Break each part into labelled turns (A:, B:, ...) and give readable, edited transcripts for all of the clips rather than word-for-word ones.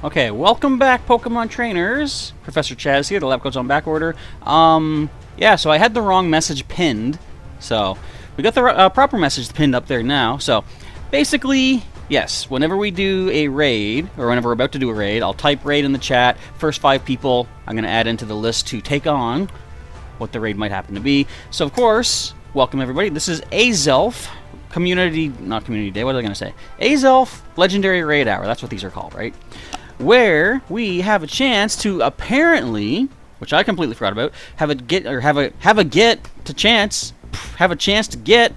A: Okay, welcome back, Pokemon trainers. Professor Chaz here. The lab code's on back order. Yeah, so I had the wrong message pinned. So we got the proper message pinned up there now. So basically, yes, whenever we do a raid, or whenever we're about to do a raid, I'll type raid in the chat. First 5 people I'm going to add into the list to take on what the raid might happen to be. So of course, welcome everybody. This is Azelf not Community Day. What was I going to say? Azelf Legendary Raid Hour. That's what these are called, right? Where we have a chance to apparently, which I completely forgot about, have a chance to get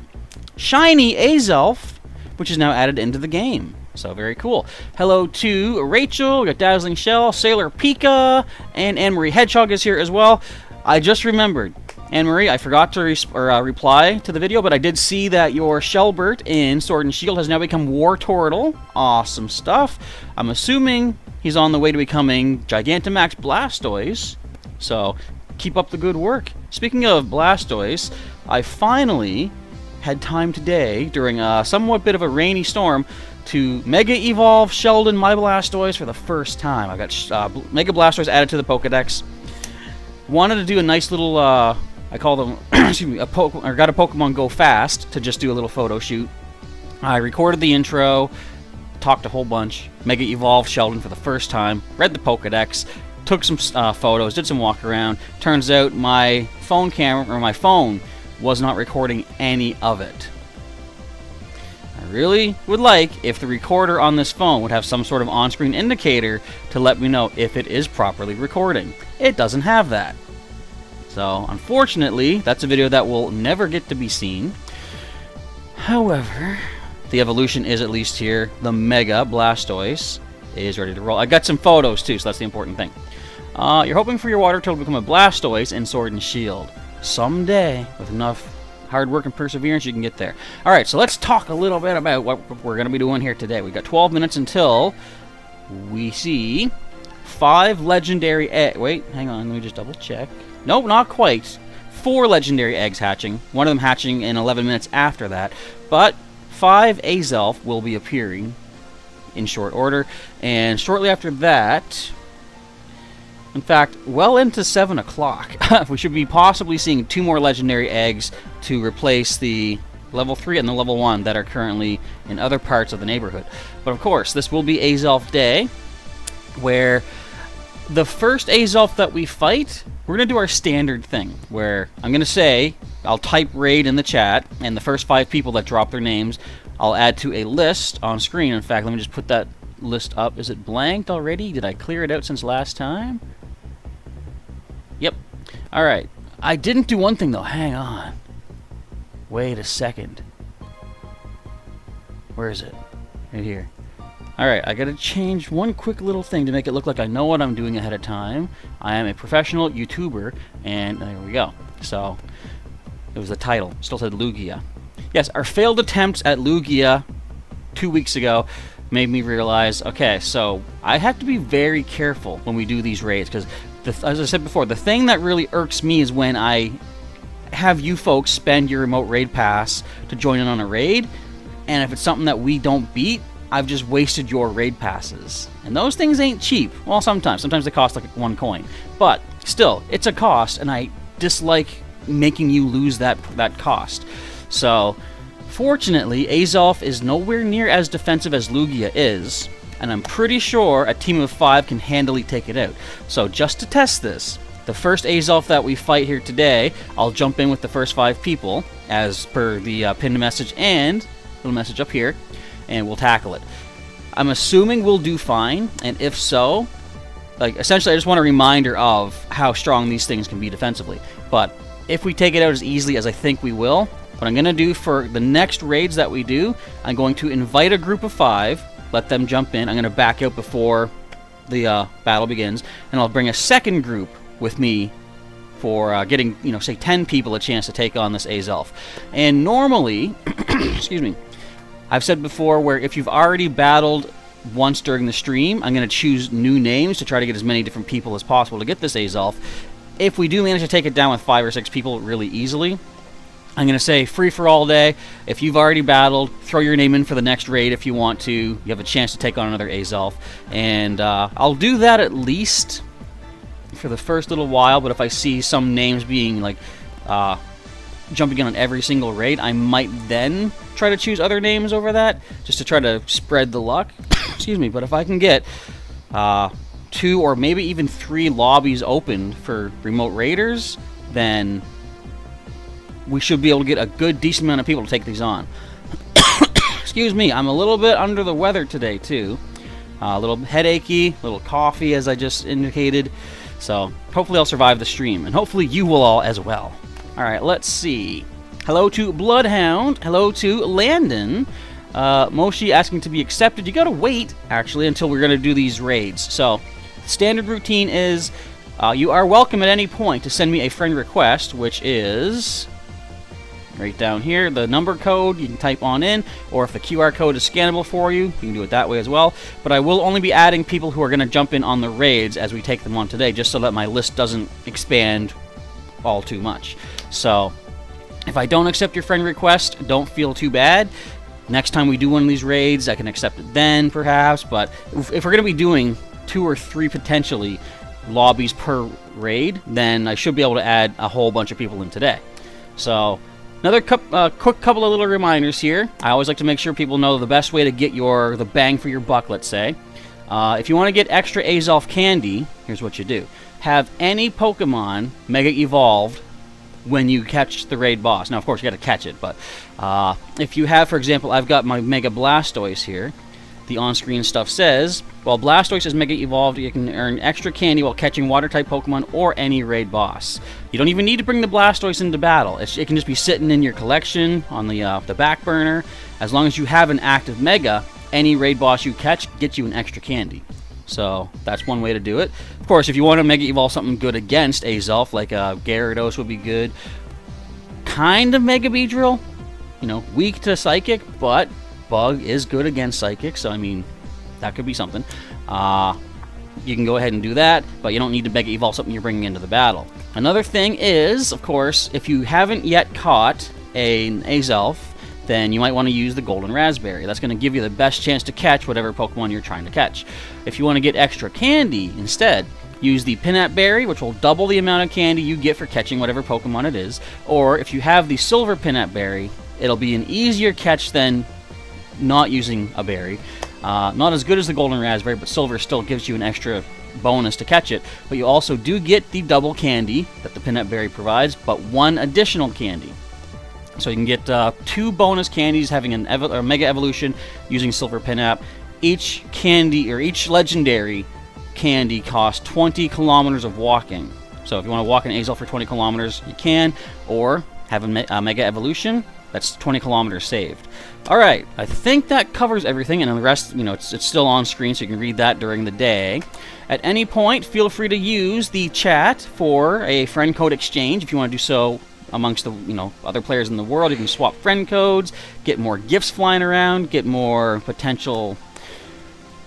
A: shiny Azelf, which is now added into the game. So very cool. Hello to Rachel, we got Dazzling Shell, Sailor Pika, and Anne-Marie Hedgehog is here as well. I just remembered, Anne-Marie, I forgot to reply to the video, but I did see that your Shelbert in Sword and Shield has now become War Turtle. Awesome stuff. I'm assuming he's on the way to becoming Gigantamax Blastoise. So keep up the good work. Speaking of Blastoise, I finally had time today, during a somewhat bit of a rainy storm, to Mega Evolve Sheldon my Blastoise for the first time. I got Mega Blastoise added to the Pokedex. Wanted to do a nice little, I call them, excuse me, got a Pokemon Go Fast to just do a little photo shoot. I recorded the intro, talked a whole bunch, Mega Evolve Sheldon for the first time, read the Pokedex, took some photos, did some walk around. Turns out my phone camera, or my phone, was not recording any of it. I really would like if the recorder on this phone would have some sort of on-screen indicator to let me know if it is properly recording. It doesn't have that. So, unfortunately, that's a video that will never get to be seen. However, the evolution is at least here. The Mega Blastoise is ready to roll. I got some photos too, so that's the important thing. You're hoping for your water turtle to become a Blastoise in Sword and Shield. Someday, with enough hard work and perseverance, you can get there. Alright, so let's talk a little bit about what we're going to be doing here today. We've got 12 minutes until we see 5 legendary eggs. Wait, hang on, let me just double check. Nope, not quite. 4 legendary eggs hatching. One of them hatching in 11 minutes after that. But 5 Azelf will be appearing in short order. And shortly after that, in fact, well into 7 o'clock, we should be possibly seeing 2 more legendary eggs to replace the level 3 and the level 1 that are currently in other parts of the neighborhood. But of course, this will be Azelf Day, where the first Azelf that we fight, we're going to do our standard thing, where I'm going to say, I'll type raid in the chat, and the first 5 people that drop their names, I'll add to a list on screen. In fact, let me just put that list up. Is it blanked already? Did I clear it out since last time? Yep. Alright. I didn't do one thing, though. Hang on. Wait a second. Where is it? Right here. Alright, I gotta change one quick little thing to make it look like I know what I'm doing ahead of time. I am a professional YouTuber, and there we go. So, it was the title. Still said Lugia. Yes, our failed attempts at Lugia 2 weeks ago made me realize, okay, so I have to be very careful when we do these raids, because as I said before, the thing that really irks me is when I have you folks spend your remote raid pass to join in on a raid, and if it's something that we don't beat, I've just wasted your raid passes. And those things ain't cheap. Well, sometimes they cost like 1 coin. But still, it's a cost, and I dislike making you lose that cost. So, fortunately, Azelf is nowhere near as defensive as Lugia is, and I'm pretty sure a team of 5 can handily take it out. So just to test this, the first Azelf that we fight here today, I'll jump in with the first 5 people, as per the pinned message and little message up here, and we'll tackle it. I'm assuming we'll do fine, and if so, like, essentially I just want a reminder of how strong these things can be defensively. But if we take it out as easily as I think we will, what I'm going to do for the next raids that we do, I'm going to invite a group of 5, let them jump in. I'm going to back out before the battle begins, and I'll bring a second group with me for getting, say 10 people a chance to take on this Azelf. And normally, excuse me, I've said before where if you've already battled once during the stream, I'm going to choose new names to try to get as many different people as possible to get this Azelf. If we do manage to take it down with 5 or 6 people really easily, I'm going to say free for all day. If you've already battled, throw your name in for the next raid if you want to. You have a chance to take on another Azelf. And I'll do that at least for the first little while, but if I see some names being like jumping in on every single raid, I might then try to choose other names over that, just to try to spread the luck. Excuse me, but if I can get 2 or maybe even 3 lobbies open for remote raiders, then we should be able to get a good, decent amount of people to take these on. Excuse me, I'm a little bit under the weather today, too. A little headachy, a little coffee, as I just indicated. So, hopefully I'll survive the stream, and hopefully you will all as well. Alright, let's see. Hello to Bloodhound. Hello to Landon. Moshi asking to be accepted. You gotta wait, actually, until we're gonna do these raids. So, standard routine is you are welcome at any point to send me a friend request, which is right down here, the number code you can type on in, or if the QR code is scannable for you, you can do it that way as well. But I will only be adding people who are going to jump in on the raids as we take them on today, just so that my list doesn't expand all too much. So if I don't accept your friend request, don't feel too bad. Next time we do one of these raids, I can accept it then, perhaps. But if we're going to be doing 2 or 3 potentially lobbies per raid, then I should be able to add a whole bunch of people in today. So another quick couple of little reminders here. I always like to make sure people know the best way to get the bang for your buck, let's say. If you want to get extra Azelf candy, here's what you do. Have any Pokemon Mega Evolved when you catch the raid boss. Now, of course, you got to catch it, but if you have, for example, I've got my Mega Blastoise here. The on-screen stuff says, while Blastoise is Mega Evolved, you can earn extra candy while catching Water-type Pokemon or any raid boss. You don't even need to bring the Blastoise into battle. It can just be sitting in your collection on the back burner. As long as you have an active Mega, any raid boss you catch gets you an extra candy. So that's one way to do it. Of course, if you want to Mega Evolve something good against Azelf, like Gyarados would be good. Kind of Mega Beedrill, weak to Psychic, but Bug is good against Psychic, so I mean, that could be something. You can go ahead and do that, but you don't need to Mega Evolve something you're bringing into the battle. Another thing is, of course, if you haven't yet caught an Azelf, then you might want to use the Golden Raspberry. That's going to give you the best chance to catch whatever Pokemon you're trying to catch. If you want to get extra candy instead, use the Peanut Berry, which will double the amount of candy you get for catching whatever Pokemon it is. Or if you have the Silver Peanut Berry, it'll be an easier catch than not using a berry. Not as good as the Golden Raspberry, but Silver still gives you an extra bonus to catch it. But you also do get the double candy that the Peanut Berry provides, but 1 additional candy. So you can get 2 bonus candies having a Mega Evolution using Silver Peanut. Each candy, or each legendary candy, costs 20 kilometers of walking. So if you want to walk an Azelf for 20 kilometers, you can, or have a Mega Evolution. That's 20 kilometers saved. Alright, I think that covers everything, and then the rest, it's still on screen, so you can read that during the day. At any point, feel free to use the chat for a friend code exchange if you want to do so amongst the other players in the world. You can swap friend codes, get more gifts flying around, get more potential...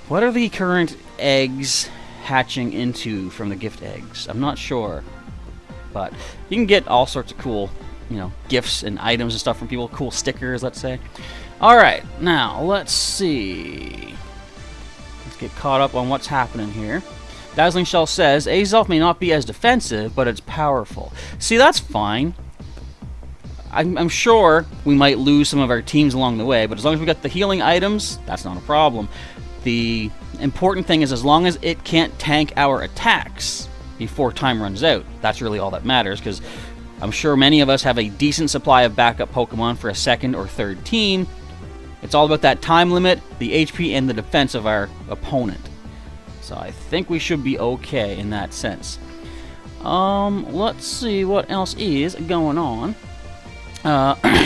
A: What are the current eggs hatching into from the gift eggs? I'm not sure. But you can get all sorts of cool gifts and items and stuff from people. Cool stickers, let's say. Alright, now, let's see. Let's get caught up on what's happening here. Dazzling Shell says, Azelf may not be as defensive, but it's powerful. See, that's fine. I'm sure we might lose some of our teams along the way, but as long as we got the healing items, that's not a problem. The important thing is as long as it can't tank our attacks before time runs out. That's really all that matters, because I'm sure many of us have a decent supply of backup Pokemon for a second or third team. It's all about that time limit, the HP, and the defense of our opponent. So I think we should be okay in that sense. Let's see what else is going on.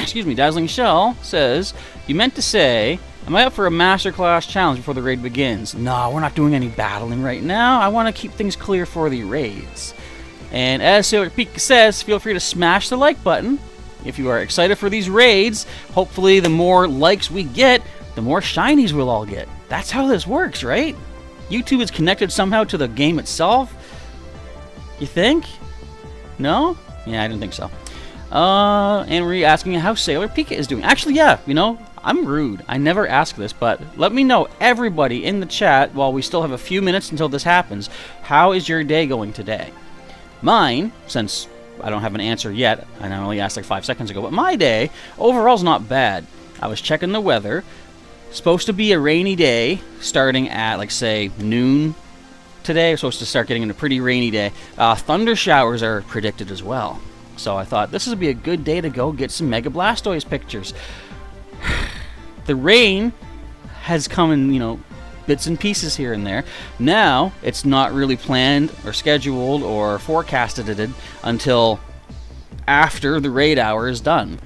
A: Excuse me, Dazzling Shell says, you meant to say, am I up for a Masterclass challenge before the raid begins? No, we're not doing any battling right now. I want to keep things clear for the raids. And as Sailor Pika says, feel free to smash the like button if you are excited for these raids. Hopefully the more likes we get, the more shinies we'll all get. That's how this works, right? YouTube is connected somehow to the game itself? You think? No? Yeah, I didn't think so. And we're asking how Sailor Pika is doing. Actually, yeah, you know, I'm rude. I never ask this, but let me know, everybody in the chat, while we still have a few minutes until this happens, how is your day going today? Mine, since I don't have an answer yet, and I only asked like 5 seconds ago, but my day overall is not bad. I was checking the weather. Supposed to be a rainy day starting at, like, say, noon today. We're supposed to start getting in a pretty rainy day. Thunder showers are predicted as well. So I thought this would be a good day to go get some Mega Blastoise pictures. The rain has come in, you know, bits and pieces here and there. Now, it's not really planned or scheduled or forecasted until after the raid hour is done.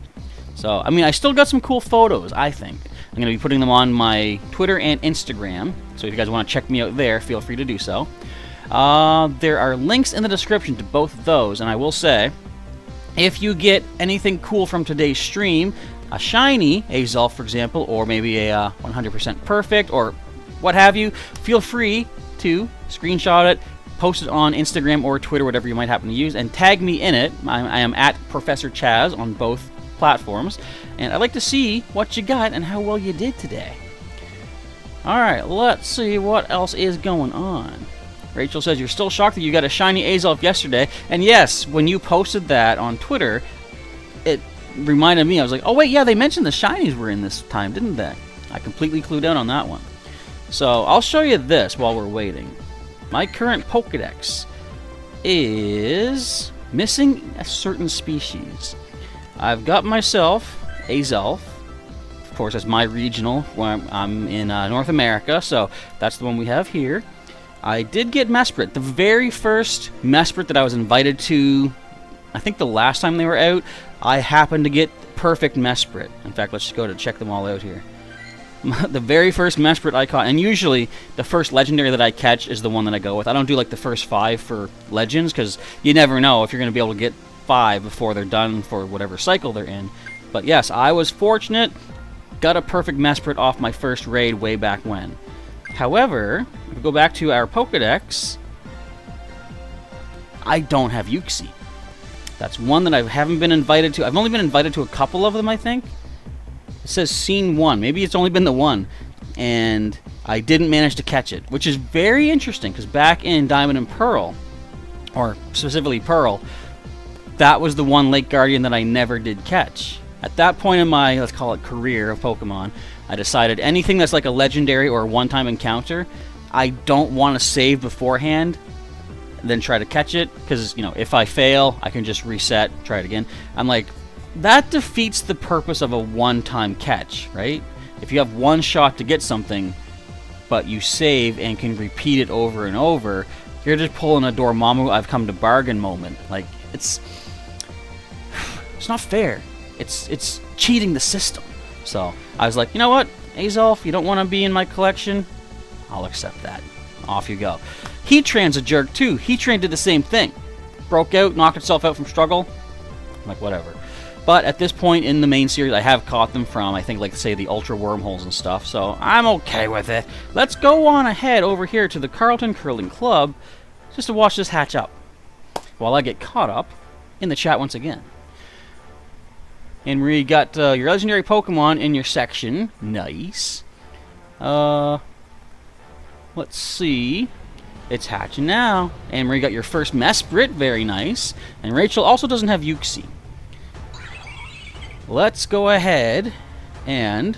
A: So, I mean, I still got some cool photos, I think. I'm going to be putting them on my Twitter and Instagram. So if you guys want to check me out there, feel free to do so. There are links in the description to both of those. And I will say, if you get anything cool from today's stream, a shiny Azelf, for example, or maybe a 100% perfect, or what have you, feel free to screenshot it, post it on Instagram or Twitter, whatever you might happen to use, and tag me in it. I am at Professor Chaz on both platforms, and I'd like to see what you got and how well you did today. Alright, let's see what else is going on. Rachel says you're still shocked that you got a shiny Azelf yesterday, and yes, when you posted that on Twitter, it reminded me, I was like, oh wait, yeah, they mentioned the shinies were in this time, didn't they? I completely clued out on that one. So, I'll show you this while we're waiting. My current Pokedex is missing a certain species. I've got myself Azelf. Of course, that's my regional, where I'm in North America, so that's the one we have here. I did get Mesprit. The very first Mesprit that I was invited to, I think the last time they were out, I happened to get perfect Mesprit. In fact, let's just go to check them all out here. The very first Mesprit I caught, and usually the first legendary that I catch is the one that I go with. I don't do like the first 5 for legends, because you never know if you're going to be able to get 5 before they're done for whatever cycle they're in. But yes, I was fortunate, got a perfect Mesprit off my first raid way back when. However, if we go back to our Pokedex, I don't have Uxie. That's one that I haven't been invited to. I've only been invited to a couple of them, I think. It says scene 1. Maybe it's only been the one. And I didn't manage to catch it, which is very interesting, because back in Diamond and Pearl, or specifically Pearl, that was the one Lake Guardian that I never did catch. At that point in my, let's call it, career of Pokemon, I decided anything that's like a legendary or a one-time encounter, I don't want to save beforehand, then try to catch it, because, you know, if I fail, I can just reset, try it again. I'm like, that defeats the purpose of a one-time catch, right? If you have one shot to get something, but you save and can repeat it over and over, you're just pulling a Dormammu I've come to bargain moment. Like, it's not fair. It's cheating the system. So I was like, you know what, Azelf, you don't want to be in my collection? I'll accept that. Off you go. Heatran's a jerk too. Heatran did the same thing. Broke out, knocked itself out from struggle. I'm like, whatever. But at this point in the main series, I have caught them from, I think, like, say, the Ultra Wormholes and stuff, so I'm okay with it. Let's go on ahead over here to the Carlton Curling Club just to watch this hatch up while I get caught up in the chat once again. And we got your legendary Pokemon in your section. Nice. Let's see. It's hatching now. And we got your first Mesprit. Very nice. And Rachel also doesn't have Uxie. Let's go ahead and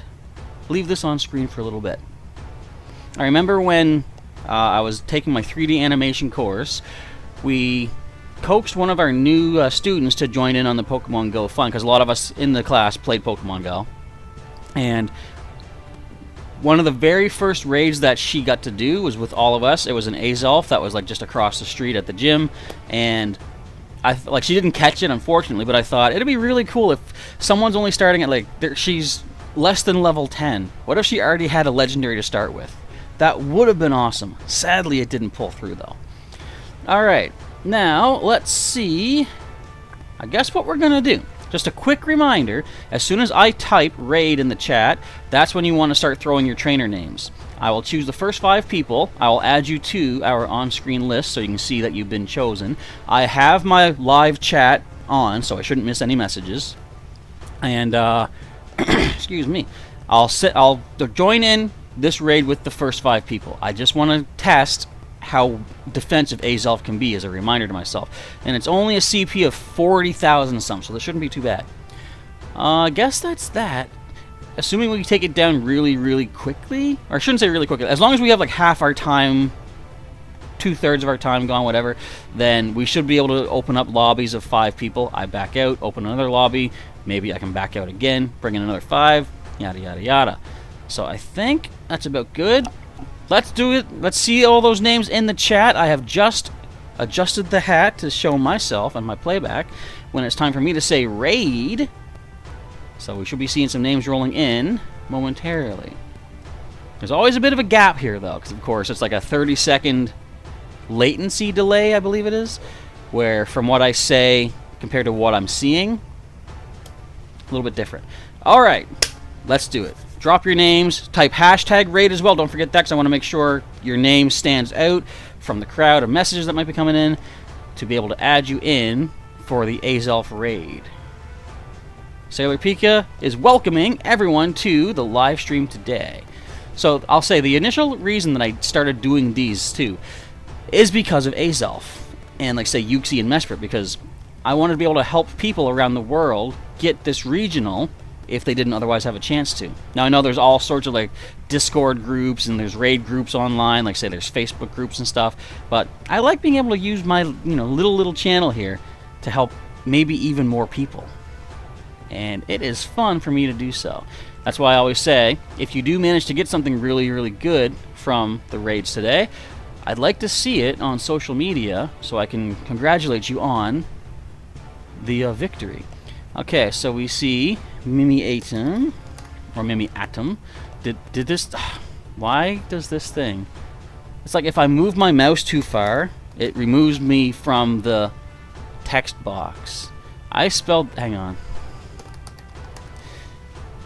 A: leave this on screen for a little bit. I remember when I was taking my 3D animation course, we coaxed one of our new students to join in on the Pokemon Go fun, because a lot of us in the class played Pokemon Go. And one of the very first raids that she got to do was with all of us. It was an Azelf that was like just across the street at the gym, and she didn't catch it, unfortunately, but I thought it'd be really cool if someone's only starting at, like, she's less than level 10. What if she already had a legendary to start with? That would have been awesome. Sadly, it didn't pull through, though. Alright, now, let's see. I guess what we're going to do. Just a quick reminder, as soon as I type raid in the chat, that's when you want to start throwing your trainer names. I will choose the first 5 people. I will add you to our on-screen list so you can see that you've been chosen. I have my live chat on, so I shouldn't miss any messages. And excuse me, I'll join in this raid with the first 5 people. I just want to test how defensive Azelf can be as a reminder to myself. And it's only a CP of 40,000 some, so this shouldn't be too bad. I guess that's that. Assuming we take it down really, really quickly, or I shouldn't say really quickly, as long as we have like half our time, 2/3 of our time gone, whatever, then we should be able to open up lobbies of 5 people. I back out, open another lobby, maybe I can back out again, bring in another 5, yada, yada, yada. So I think that's about good. Let's do it. Let's see all those names in the chat. I have just adjusted the hat to show myself and my playback when it's time for me to say raid. So we should be seeing some names rolling in momentarily. There's always a bit of a gap here, though, because, of course, it's like a 30-second latency delay, I believe it is, where from what I say compared to what I'm seeing, a little bit different. All right, let's do it. Drop your names. Type hashtag raid as well. Don't forget that, because I want to make sure your name stands out from the crowd of messages that might be coming in to be able to add you in for the Azelf raid. Sailor Pika is welcoming everyone to the live stream today. So I'll say the initial reason that I started doing these too is because of Azelf and, like, say, Yuxi and Mesprit, because I wanted to be able to help people around the world get this regional if they didn't otherwise have a chance to. Now, I know there's all sorts of, like, Discord groups and there's raid groups online, like, say, there's Facebook groups and stuff, but I like being able to use my, little channel here to help maybe even more people. And it is fun for me to do so. That's why I always say, if you do manage to get something really, really good from the raids today, I'd like to see it on social media so I can congratulate you on the victory. Okay, so we see Mimi Atom, or Mimi Atom. Did this... Why does this thing... It's like if I move my mouse too far, it removes me from the text box. I spelled... Hang on.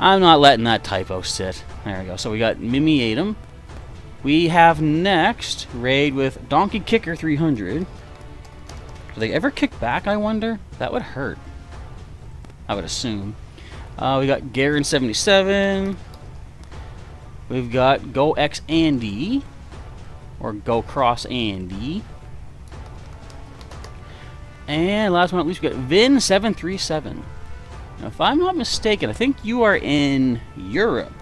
A: I'm not letting that typo sit. There we go. So we got Mimi Atom. We have next raid with Donkey Kicker 300. Do they ever kick back, I wonder? That would hurt, I would assume. We got Garen 77. We've got Go X Andy, or Go Cross Andy. And last one, at least we got Vin 737. Now, if I'm not mistaken, I think you are in Europe.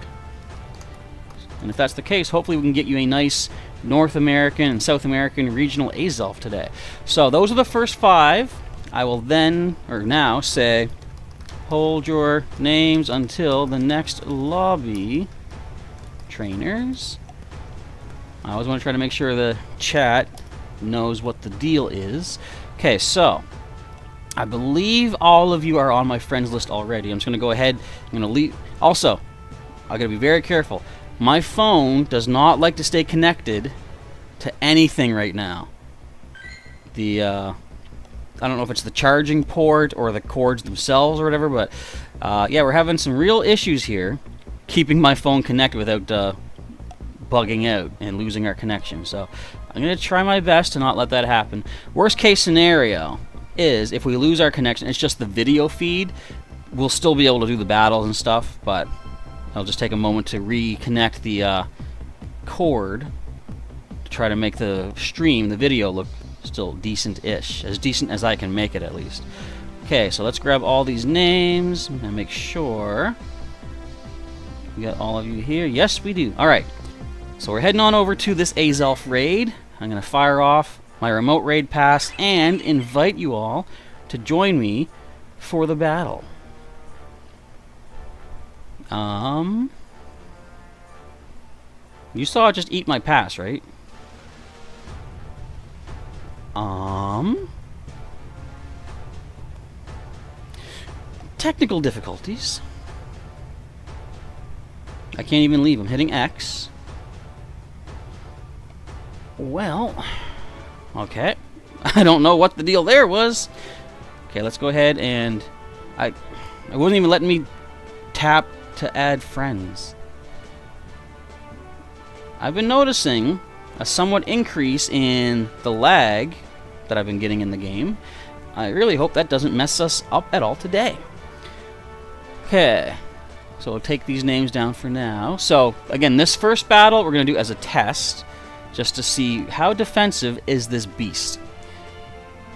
A: And if that's the case, hopefully we can get you a nice North American and South American regional Azelf today. So those are the first 5. I will then, or now, say, hold your names until the next lobby. Trainers. I always want to try to make sure the chat knows what the deal is. Okay, so I believe all of you are on my friends list already. I'm just going to go ahead. I'm going to leave. Also, I got to be very careful. My phone does not like to stay connected to anything right now. The I don't know if it's the charging port or the cords themselves or whatever, but yeah, we're having some real issues here keeping my phone connected without bugging out and losing our connection. So I'm going to try my best to not let that happen. Worst case scenario is if we lose our connection, it's just the video feed. We'll still be able to do the battles and stuff, but I'll just take a moment to reconnect the cord to try to make the stream, the video, look still decent-ish. As decent as I can make it, at least. Okay, so let's grab all these names and make sure we got all of you here. Yes, we do. All right, so we're heading on over to this Azelf raid. I'm going to fire off my remote raid pass and invite you all to join me for the battle. You saw it just eat my pass, right? Technical difficulties. I can't even leave. I'm hitting X. Well, okay. I don't know what the deal there was. Okay, let's go ahead and I wasn't even letting me tap to add friends. I've been noticing a somewhat increase in the lag that I've been getting in the game. I really hope that doesn't mess us up at all today. Okay, so we'll take these names down for now. So, again, this first battle we're going to do as a test, just to see how defensive is this beast.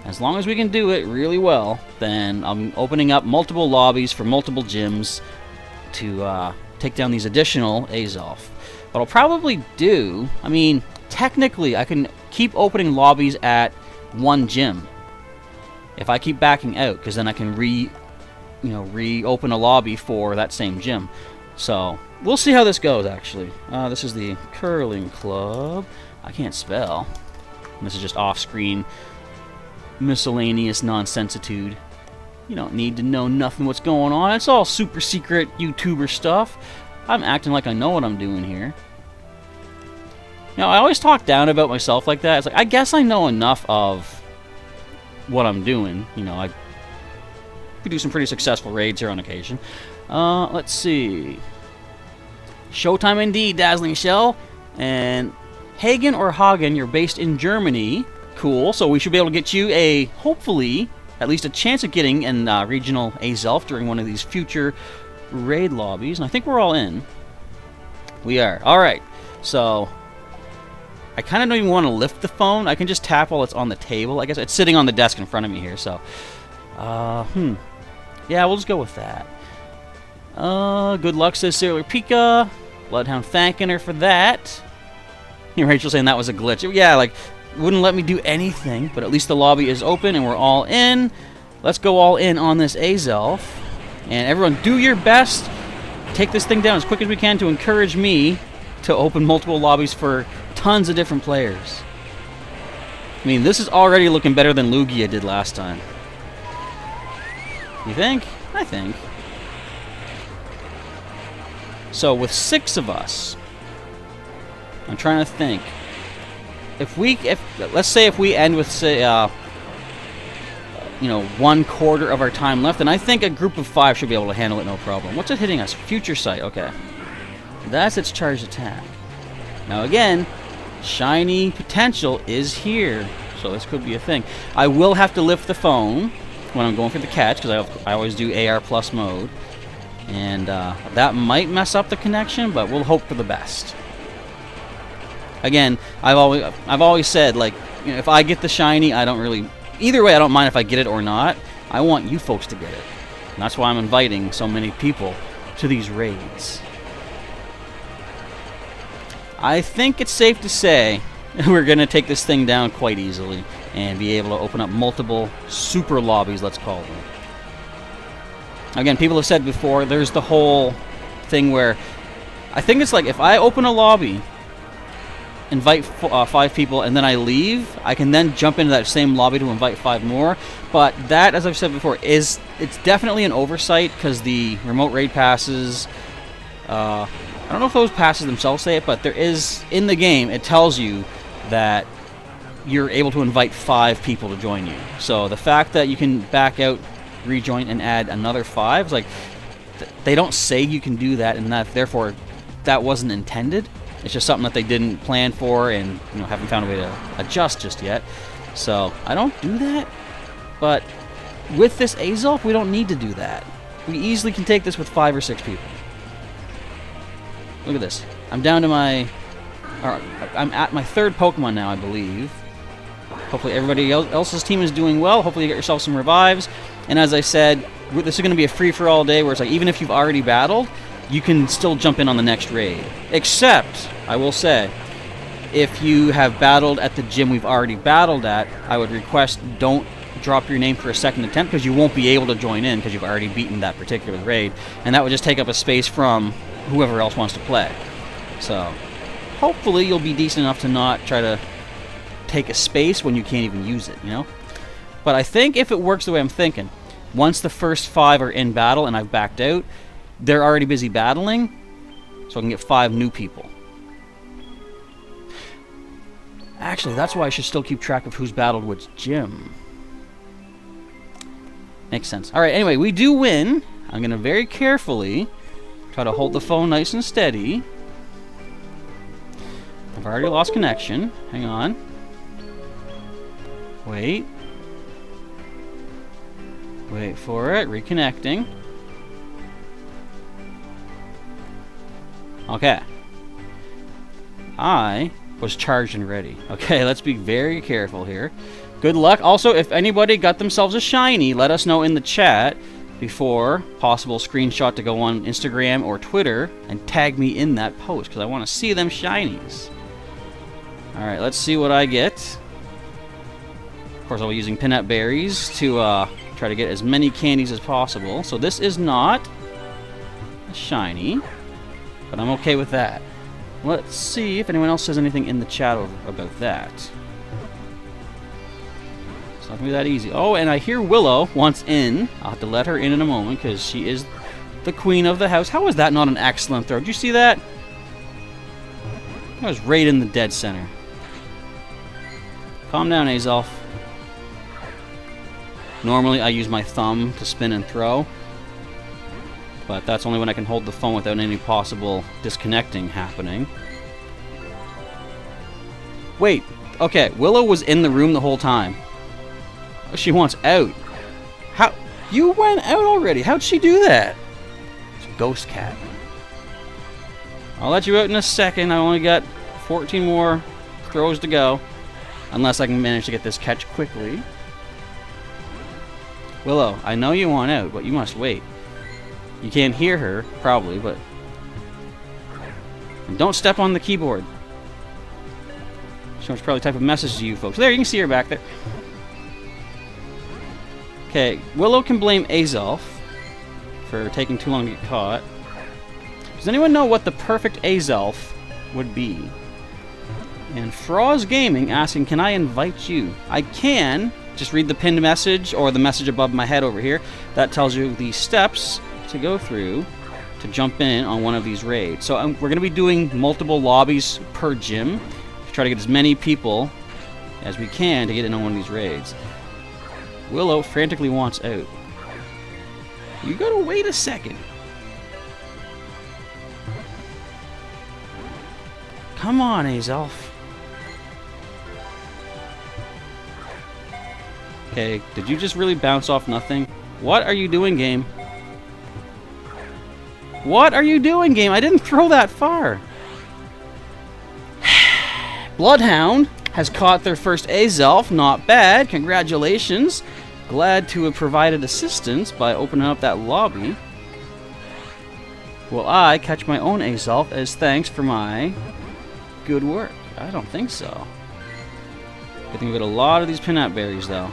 A: As long as we can do it really well, then I'm opening up multiple lobbies for multiple gyms to take down these additional Azelf. What I'll probably do, I mean, technically I can keep opening lobbies at one gym if I keep backing out, because then I can reopen a lobby for that same gym. So we'll see how this goes. Actually, this is the curling club. I can't spell. And this is just off-screen miscellaneous nonsensitude. You don't need to know nothing what's going on. It's all super secret YouTuber stuff. I'm acting like I know what I'm doing here. You know, I always talk down about myself like that. It's like, I guess I know enough of what I'm doing. You know, we do some pretty successful raids here on occasion. Let's see. Showtime indeed, Dazzling Shell. And Hagen or Hagen, you're based in Germany. Cool. So we should be able to get you a, hopefully, at least a chance of getting an regional Azelf during one of these future raid lobbies. And I think we're all in. We are. Alright. So I kind of don't even want to lift the phone. I can just tap while it's on the table. I guess it's sitting on the desk in front of me here. So, yeah, we'll just go with that. Good luck, says Sailor Pika. Bloodhound thanking her for that. Rachel saying that was a glitch. Yeah, like, wouldn't let me do anything, but at least the lobby is open and we're all in. Let's go all in on this Azelf. And everyone, do your best. Take this thing down as quick as we can to encourage me to open multiple lobbies for tons of different players. I mean, this is already looking better than Lugia did last time. You think? I think. So with 6 of us, I'm trying to think. Let's say if we end with, say, 1/4 of our time left, then I think a group of 5 should be able to handle it no problem. What's it hitting us? Future Sight. Okay. That's its charged attack. Now again, shiny potential is here, so this could be a thing. I will have to lift the phone when I'm going for the catch, because I always do AR plus mode, and that might mess up the connection, but we'll hope for the best. Again, I've always said, like, you know, if I get the shiny, I don't really, either way, I don't mind if I get it or not. I want you folks to get it, and that's why I'm inviting so many people to these raids. I think it's safe to say we're going to take this thing down quite easily and be able to open up multiple super lobbies, let's call them. Again, people have said before, there's the whole thing where I think it's like if I open a lobby, invite 5 people, and then I leave, I can then jump into that same lobby to invite 5 more. But that, as I've said before, it's definitely an oversight, because the remote raid passes, I don't know if those passes themselves say it, but there is, in the game, it tells you that you're able to invite 5 people to join you. So the fact that you can back out, rejoin, and add another 5, it's like, they don't say you can do that, and that therefore that wasn't intended. It's just something that they didn't plan for and haven't found a way to adjust just yet. So I don't do that. But with this Azelf, we don't need to do that. We easily can take this with 5 or 6 people. Look at this. I'm down to I'm at my 3rd Pokemon now, I believe. Hopefully everybody else's team is doing well. Hopefully you get yourself some revives. And as I said, this is going to be a free-for-all day where it's like, even if you've already battled, you can still jump in on the next raid. Except, I will say, if you have battled at the gym we've already battled at, I would request don't drop your name for a second attempt, because you won't be able to join in because you've already beaten that particular raid. And that would just take up a space from whoever else wants to play. So, hopefully you'll be decent enough to not try to take a space when you can't even use it, But I think if it works the way I'm thinking, once the first 5 are in battle and I've backed out, they're already busy battling, so I can get 5 new people. Actually, that's why I should still keep track of who's battled which gym. Makes sense. Alright, anyway, we do win. I'm going to very carefully try to hold the phone nice and steady. I've already lost connection. Hang on. Wait. Wait for it. Reconnecting. Okay. I was charged and ready. Okay, let's be very careful here. Good luck. Also, if anybody got themselves a shiny, let us know in the chat before possible screenshot to go on Instagram or Twitter and tag me in that post because I want to see them shinies. Alright, let's see what I get. Of course, I'll be using peanut berries to try to get as many candies as possible. So this is not a shiny, but I'm okay with that. Let's see if anyone else says anything in the chat about that. It's not going to be that easy. Oh, and I hear Willow wants in. I'll have to let her in a moment because she is the queen of the house. How is that not an excellent throw? Did you see that? That was right in the dead center. Calm down, Azelf. Normally I use my thumb to spin and throw, but that's only when I can hold the phone without any possible disconnecting happening. Wait, okay, Willow was in the room the whole time. She wants out. How? You went out already. How'd she do that? It's a ghost cat. I'll let you out in a second. I only got 14 more throws to go. Unless I can manage to get this catch quickly. Willow, I know you want out, but you must wait. You can't hear her, probably, but... And don't step on the keyboard. She must probably type a message to you folks. There, you can see her back there. Okay, Willow can blame Azelf for taking too long to get caught. Does anyone know what the perfect Azelf would be? And Froz Gaming asking, can I invite you? I can. Just read the pinned message or the message above my head over here. That tells you the steps to go through to jump in on one of these raids. So we're going to be doing multiple lobbies per gym to try to get as many people as we can to get in on one of these raids. Willow frantically wants out. You gotta wait a second. Come on, Azelf. Okay, did you just really bounce off nothing? What are you doing, game? What are you doing, game? I didn't throw that far. Bloodhound has caught their first Azelf. Not bad. Congratulations. Glad to have provided assistance by opening up that lobby. Will I catch my own Azelf as thanks for my good work? I don't think so. I think we got a lot of these peanut berries, though.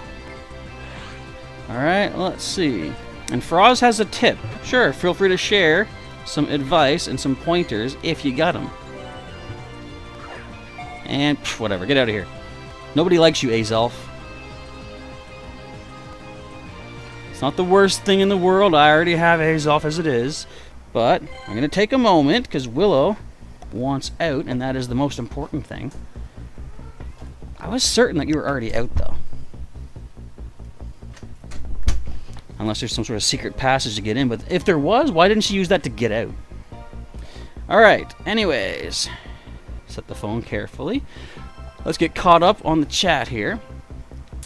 A: Alright, let's see. And Froz has a tip. Sure, feel free to share some advice and some pointers if you got them. And whatever, get out of here. Nobody likes you, Azelf. It's not the worst thing in the world. I already have Azelf as it is. But I'm going to take a moment because Willow wants out, and that is the most important thing. I was certain that you were already out, though. Unless there's some sort of secret passage to get in. But if there was, why didn't she use that to get out? Alright, anyways. Set the phone carefully. Let's get caught up on the chat here.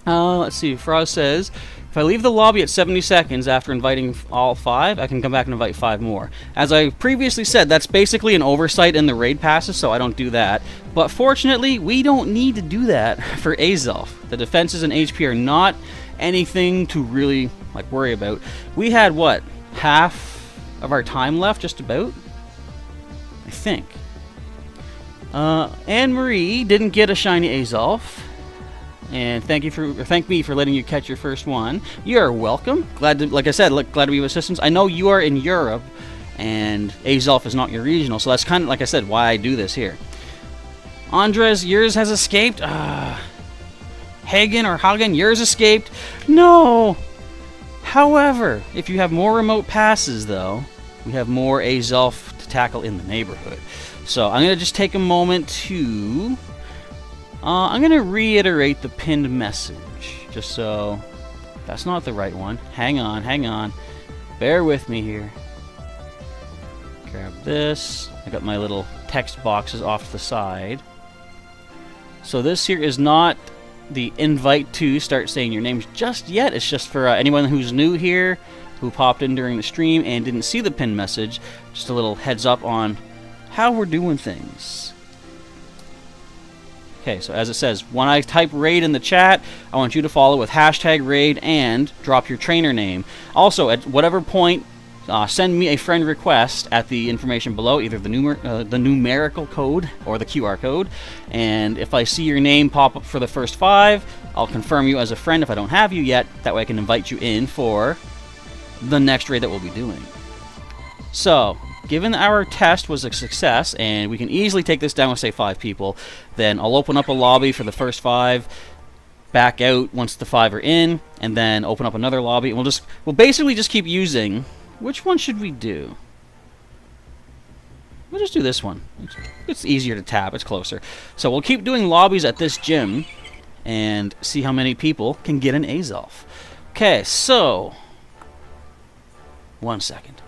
A: Let's see. Froz says, if I leave the lobby at 70 seconds after inviting all 5, I can come back and invite 5 more. As I previously said, that's basically an oversight in the raid passes, so I don't do that. But fortunately, we don't need to do that for Azelf. The defenses and HP are not anything to really worry about. We had, what, half of our time left, just about? I think. Anne-Marie didn't get a shiny Azelf. And thank me for letting you catch your first one. You're welcome. Glad to, like I said, glad to be of assistance. I know you are in Europe, and Azelf is not your regional, so that's kind of, like I said, why I do this here. Andres, yours has escaped. Hagen or Hagen, yours escaped. No. However, if you have more remote passes, though, we have more Azelf to tackle in the neighborhood. So I'm going to just take a moment to... I'm going to reiterate the pinned message, just so... That's not the right one. Hang on, hang on. Bear with me here. Grab this. I got my little text boxes off to the side. So this here is not the invite to start saying your names just yet. It's just for anyone who's new here, who popped in during the stream and didn't see the pinned message. Just a little heads up on how we're doing things. Okay, so as it says, when I type raid in the chat, I want you to follow with hashtag raid and drop your trainer name. Also, at whatever point, send me a friend request at the information below, either the numerical code or the QR code. And if I see your name pop up for the first 5, I'll confirm you as a friend if I don't have you yet. That way I can invite you in for the next raid that we'll be doing. So, given our test was a success, and we can easily take this down with, say, 5 people, then I'll open up a lobby for the first 5, back out once the 5 are in, and then open up another lobby, and we'll basically just keep using... Which one should we do? We'll just do this one. It's easier to tap, it's closer. So we'll keep doing lobbies at this gym, and see how many people can get an Azelf. Okay, so... 1 second.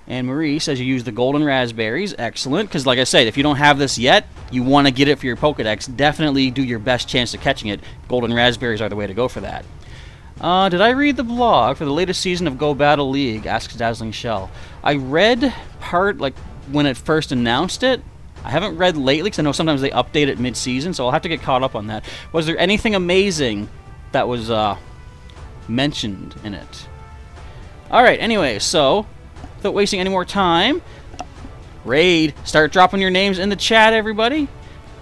A: And Marie says you use the golden raspberries. Excellent, because like I said, if you don't have this yet, you want to get it for your Pokedex, definitely do your best chance of catching it. Golden raspberries are the way to go for that. Did I read the blog for the latest season of Go Battle League? Asks Dazzling Shell. I read part, like, when it first announced it. I haven't read lately, because I know sometimes they update it mid-season, so I'll have to get caught up on that. Was there anything amazing that was mentioned in it? Alright, anyway, so... without wasting any more time, raid, start dropping your names in the chat, everybody,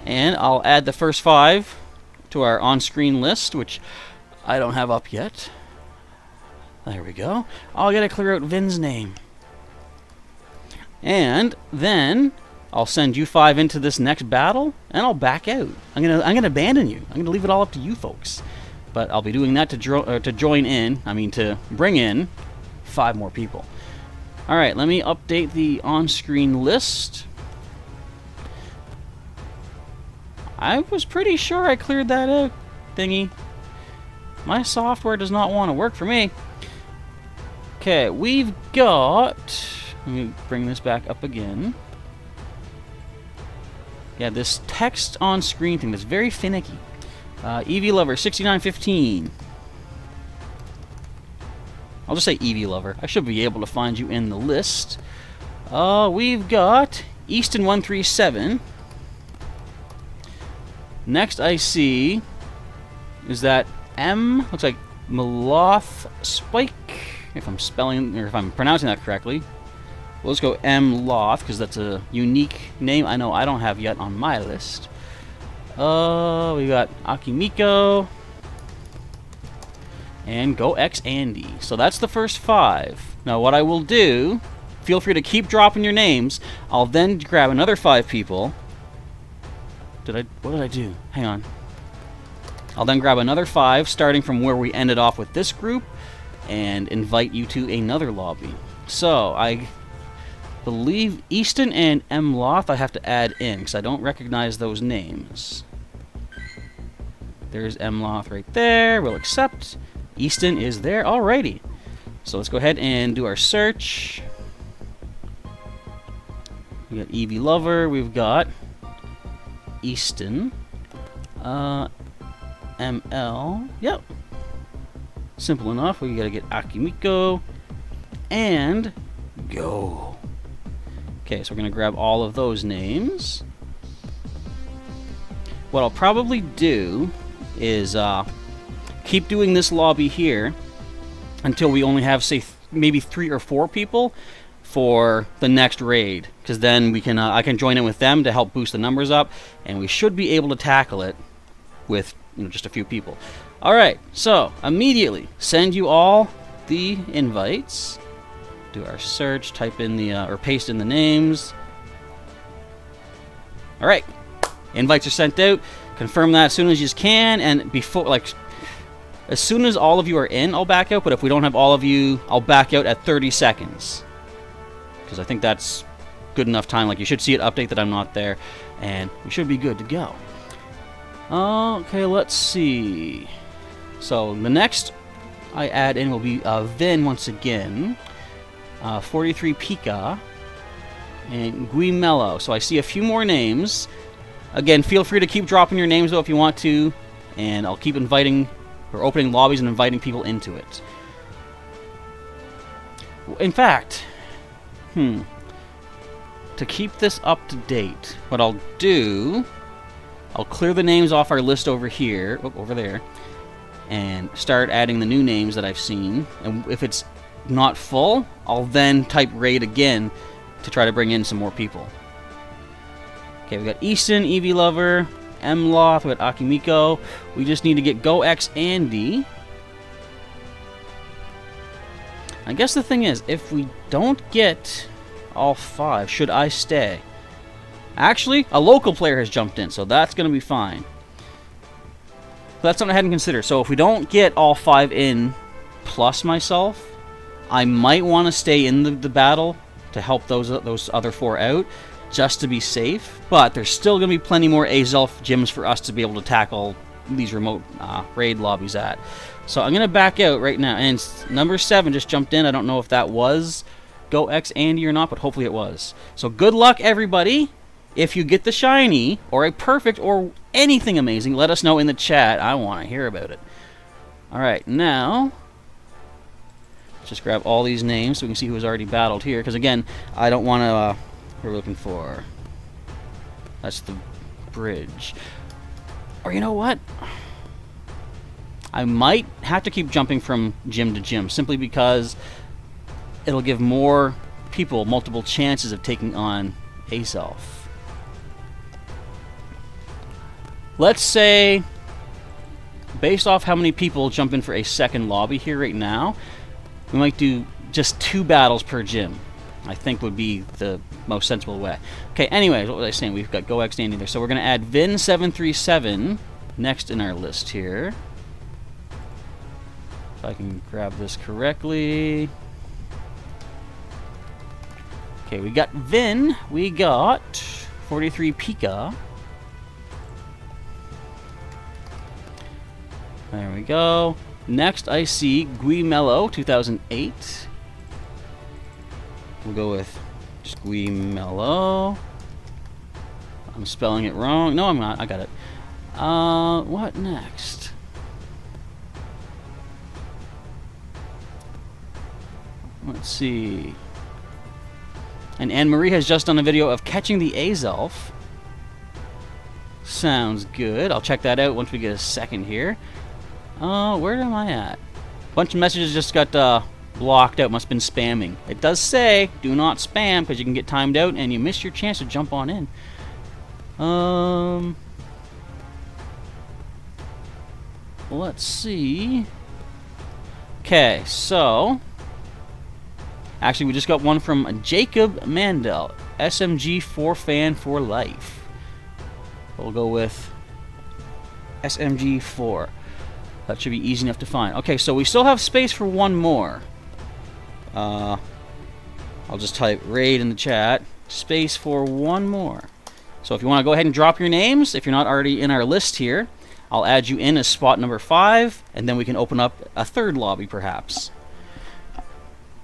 A: and I'll add the first 5 to our on-screen list, which I don't have up yet. There we go. I'll gotta clear out Vin's name, and then I'll send you 5 into this next battle, and I'll back out. I'm gonna abandon you. I'm gonna leave it all up to you folks, but I'll be doing that to join in. I mean, to bring in 5 more people. Alright, let me update the on-screen list. I was pretty sure I cleared that out, thingy. My software does not want to work for me. Okay, we've got... let me bring this back up again. Yeah, this text on-screen thing that's very finicky. Eevee Lover, 6915. I'll just say Eevee Lover. I should be able to find you in the list. We've got Easton137. Next I see is that looks like Meloth Spike, if I'm spelling, or if I'm pronouncing that correctly. We'll just go Loth, because that's a unique name I know I don't have yet on my list. We got Akimiko. And Go X Andy. So that's the first 5. Now what I will do, feel free to keep dropping your names. I'll then grab another 5 people. What did I do? Hang on. I'll then grab another 5, starting from where we ended off with this group, and invite you to another lobby. So I believe Easton and Loth I have to add in, because I don't recognize those names. There's Loth right there. We'll accept. Easton is there. Alrighty. So let's go ahead and do our search. We got Eevee Lover. We've got Easton. ML. Yep. Simple enough. We gotta get Akimiko. And Go. Okay, so we're gonna grab all of those names. What I'll probably do is keep doing this lobby here until we only have, say, maybe 3 or 4 people for the next raid, because then we can I can join in with them to help boost the numbers up, and we should be able to tackle it with just a few people. Alright, so immediately send you all the invites. Do our search, type in the or paste in the names. Alright, invites are sent out. Confirm that as soon as you can, and before, like, as soon as all of you are in, I'll back out, but if we don't have all of you, I'll back out at 30 seconds. Because I think that's good enough time. Like, you should see it update that I'm not there, and we should be good to go. Okay, let's see. So, the next I add in will be Vin once again. 43 Pika. And Guimello. So I see a few more names. Again, feel free to keep dropping your names, though, if you want to. and I'll keep inviting, or opening lobbies and inviting people into it. In fact, to keep this up to date, what I'll do, I'll clear the names off our list over here, over there, and start adding the new names that I've seen. And if it's not full, I'll then type raid again to try to bring in some more people. Okay, we got Easton, Eevee Lover, Mloth, we got Akimiko. We just need to get GoX Andy. I guess the thing is, if we don't get all 5, should I stay? Actually, a local player has jumped in, so that's going to be fine. That's something I hadn't considered. So if we don't get all 5 in, plus myself, I might want to stay in the battle to help those other 4 out, just to be safe. But there's still going to be plenty more Azelf gyms for us to be able to tackle these remote raid lobbies at. So I'm going to back out right now. And number 7 just jumped in. I don't know if that was GoX Andy or not, but hopefully it was. So good luck, everybody. If you get the shiny, or a perfect, or anything amazing, let us know in the chat. I want to hear about it. Alright, now, let's just grab all these names so we can see who's already battled here. Because again, I don't want to, what are we looking for? That's the bridge. Or you know what? I might have to keep jumping from gym to gym, simply because it'll give more people multiple chances of taking on Azelf. Let's say, based off how many people jump in for a second lobby here right now, we might do just 2 battles per gym. I think would be the most sensible way. Okay, anyways, what was I saying? We've got GoX Andy there. So we're going to add Vin737 next in our list here. If I can grab this correctly. Okay, we got Vin. We got 43 Pika. There we go. Next, I see Guimello, 2008. We'll go with just Guimello. I'm spelling it wrong. No, I'm not. I got it. What next? Let's see. And Anne-Marie has just done a video of catching the Azelf. Sounds good. I'll check that out once we get a second here. Where am I at? Bunch of messages just got blocked out. Must have been spamming. It does say do not spam, because you can get timed out and you miss your chance to jump on in. Let's see. Okay, so actually we just got one from Jacob Mandel, SMG4 fan for life. We'll go with SMG4. That should be easy enough to find. Okay, so we still have space for one more. I'll just type raid in the chat. Space for one more. So if you want to go ahead and drop your names, if you're not already in our list here, I'll add you in as spot number 5, and then we can open up a third lobby perhaps.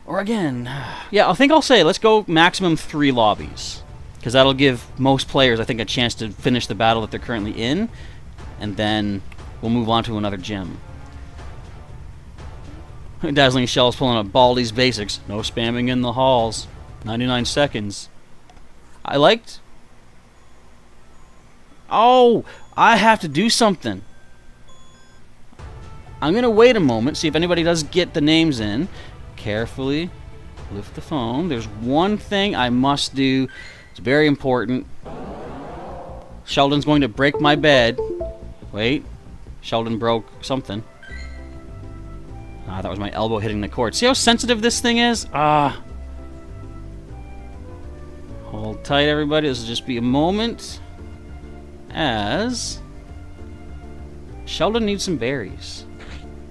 A: Or again, yeah, I think I'll say let's go maximum 3 lobbies, because that'll give most players, I think, a chance to finish the battle that they're currently in, and then we'll move on to another gym. Dazzling Shell's pulling up Baldi's basics. No spamming in the halls. 99 seconds. I liked... Oh! I have to do something. I'm going to wait a moment, see if anybody does get the names in. Carefully lift the phone. There's one thing I must do. It's very important. Sheldon's going to break my bed. Wait. Sheldon broke something. Ah, that was my elbow hitting the cord. See how sensitive this thing is? Ah. Hold tight, everybody. This will just be a moment. As Sheldon needs some berries.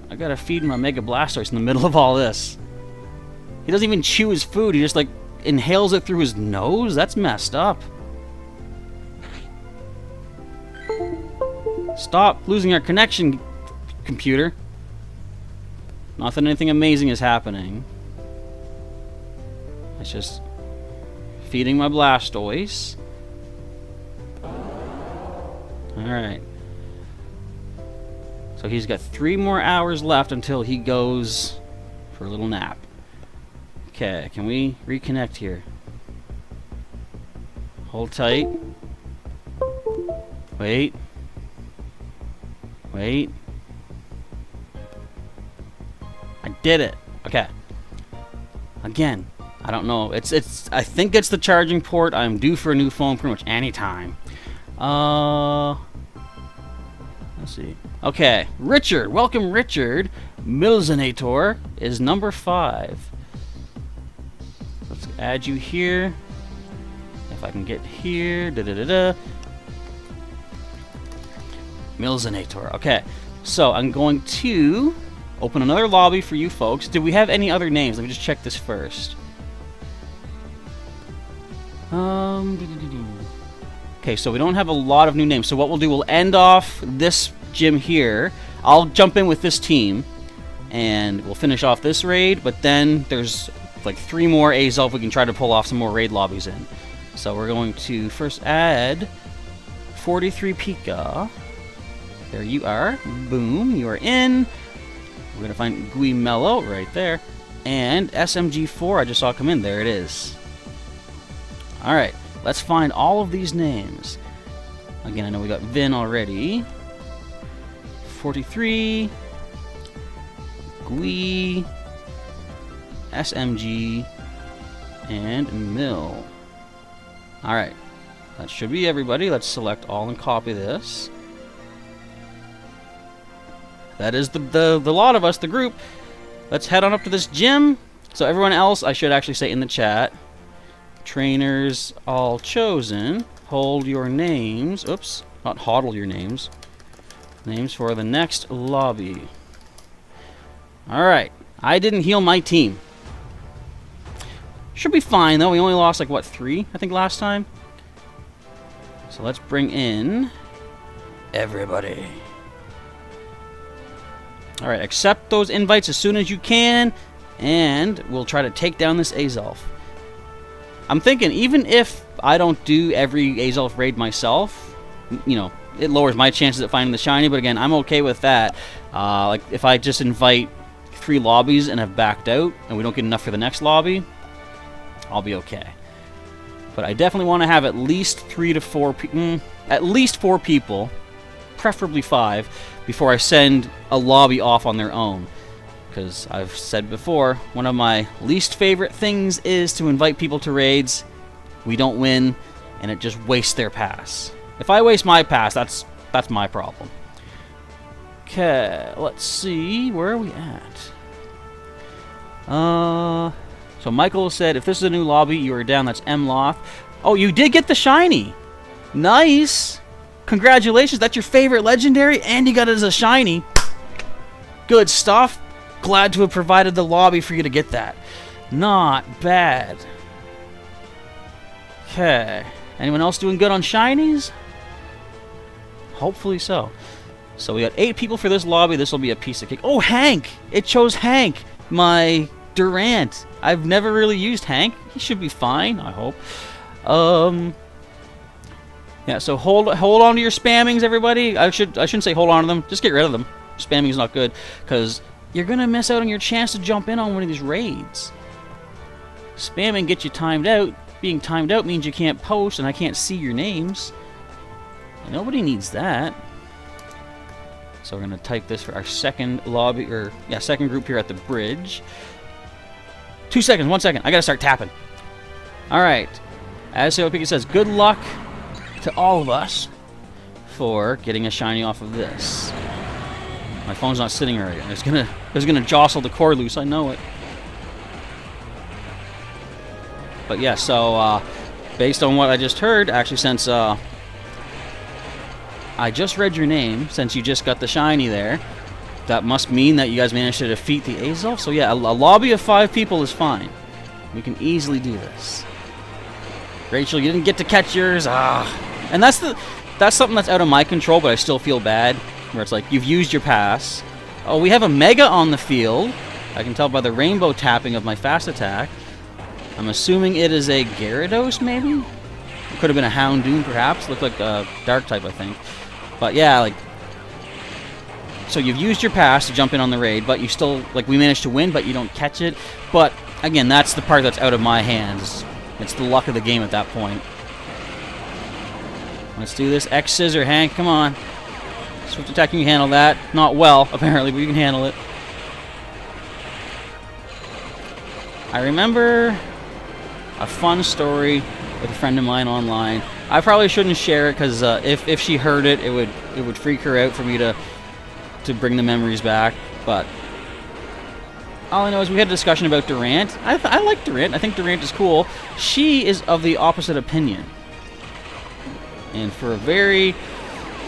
A: I gotta feed my Mega Blastoise in the middle of all this. He doesn't even chew his food. He just, like, inhales it through his nose? That's messed up. Stop losing our connection, computer. Not that anything amazing is happening. It's just feeding my Blastoise. Alright. So he's got 3 more hours left until he goes for a little nap. Okay, can we reconnect here? Hold tight. Wait. Wait. I did it. Okay. Again, I don't know. I think it's the charging port. I'm due for a new phone pretty much anytime. Let's see. Okay, Richard. Welcome, Richard. Milzonator is number 5. Let's add you here. If I can get here. Milzonator. Okay, so I'm going to open another lobby for you folks. Do we have any other names? Let me just check this first. Okay, so we don't have a lot of new names. So what we'll do, we'll end off this gym here. I'll jump in with this team, and we'll finish off this raid. But then there's like 3 more Azelf we can try to pull off some more raid lobbies in. So we're going to first add 43 Pika. There you are. Boom, you are in. We're going to find Gui Mello right there. And SMG4, I just saw come in. There it is. Alright, let's find all of these names. Again, I know we got Vin already. 43. Gui. SMG. And Mill. Alright, that should be everybody. Let's select all and copy this. That is the lot of us, the group. Let's head on up to this gym. So everyone else, I should actually say in the chat, trainers all chosen. Hold your names. Oops, not hodl your names. Names for the next lobby. Alright, I didn't heal my team. Should be fine though. We only lost like what, 3 I think last time. So let's bring in everybody. Alright, accept those invites as soon as you can, and we'll try to take down this Azelf. I'm thinking, even if I don't do every Azelf raid myself, you know, it lowers my chances of finding the shiny, but again, I'm okay with that. Like, if I just invite 3 lobbies and have backed out, and we don't get enough for the next lobby, I'll be okay. But I definitely want to have at least 3 to 4 people, at least 4 people, preferably 5, before I send a lobby off on their own. Because I've said before, one of my least favorite things is to invite people to raids, we don't win, and it just wastes their pass. If I waste my pass, that's my problem. Okay, let's see, where are we at? So Michael said, if this is a new lobby, you are down. That's Mloth. Oh, you did get the shiny. Nice. Congratulations. That's your favorite legendary, and you got it as a shiny. Good stuff. Glad to have provided the lobby for you to get that. Not bad. Okay. Anyone else doing good on shinies? Hopefully so. So we got 8 people for this lobby. This will be a piece of cake. Oh, Hank. It chose Hank. My Durant. I've never really used Hank. He should be fine, I hope. Yeah, so hold on to your spammings, everybody. I shouldn't say hold on to them. Just get rid of them. Spamming is not good, because you're gonna miss out on your chance to jump in on one of these raids. Spamming gets you timed out. Being timed out means you can't post, and I can't see your names. Nobody needs that. So we're gonna type this for our second lobby, or yeah, second group here at the bridge. 2 seconds, 1 second. I gotta start tapping. Alright. As Pika says, good luck to all of us for getting a shiny off of this. My phone's not sitting right. It's gonna jostle the cord loose, I know it. But yeah, so based on what I just heard, actually since I just read your name, since you just got the shiny there, that must mean that you guys managed to defeat the Azelf. So yeah, a lobby of 5 people is fine. We can easily do this. Rachel, you didn't get to catch yours. And that's something that's out of my control, but I still feel bad. Where it's like, you've used your pass. Oh, we have a Mega on the field. I can tell by the rainbow tapping of my fast attack. I'm assuming it is a Gyarados, maybe? It could have been a Houndoom, perhaps. Looked like a Dark type, I think. But yeah, like, So you've used your pass to jump in on the raid, but you still, like, we managed to win, but you don't catch it. But, again, that's the part that's out of my hands. It's the luck of the game at that point. Let's do this. X scissor, Hank, come on. Swift attack, can you handle that? Not well, apparently, but you can handle it. I remember a fun story with a friend of mine online. I probably shouldn't share it because if she heard it, it would freak her out for me to bring the memories back. But all I know is we had a discussion about Durant. I like Durant. I think Durant is cool. She is of the opposite opinion, and for a very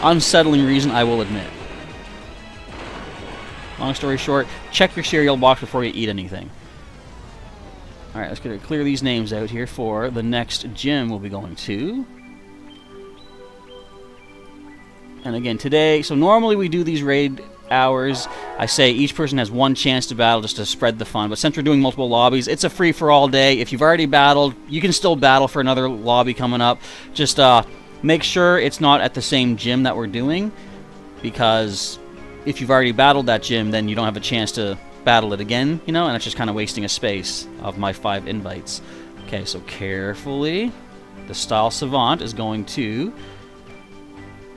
A: unsettling reason, I will admit. Long story short, check your cereal box before you eat anything. Alright, let's clear these names out here for the next gym we'll be going to. And again, today, so normally we do these raid hours. I say each person has one chance to battle just to spread the fun. But since we're doing multiple lobbies, it's a free-for-all day. If you've already battled, you can still battle for another lobby coming up. Just make sure it's not at the same gym that we're doing, because if you've already battled that gym, then you don't have a chance to battle it again, you know, and it's just kind of wasting a space of my 5 invites. Okay, so carefully, the Style Savant is going to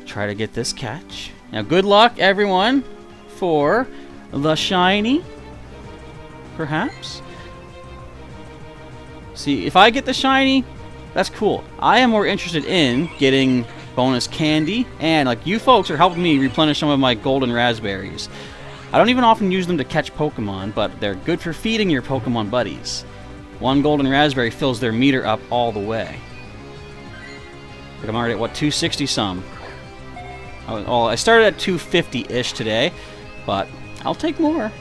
A: try to get this catch. Now, good luck, everyone, for the shiny, perhaps. See, if I get the shiny, that's cool. I am more interested in getting bonus candy, and like you folks are helping me replenish some of my golden raspberries. I don't even often use them to catch Pokemon, but they're good for feeding your Pokemon buddies. 1 golden raspberry fills their meter up all the way. Like I'm already at, what, 260 some. Oh, I started at 250-ish today, but I'll take more.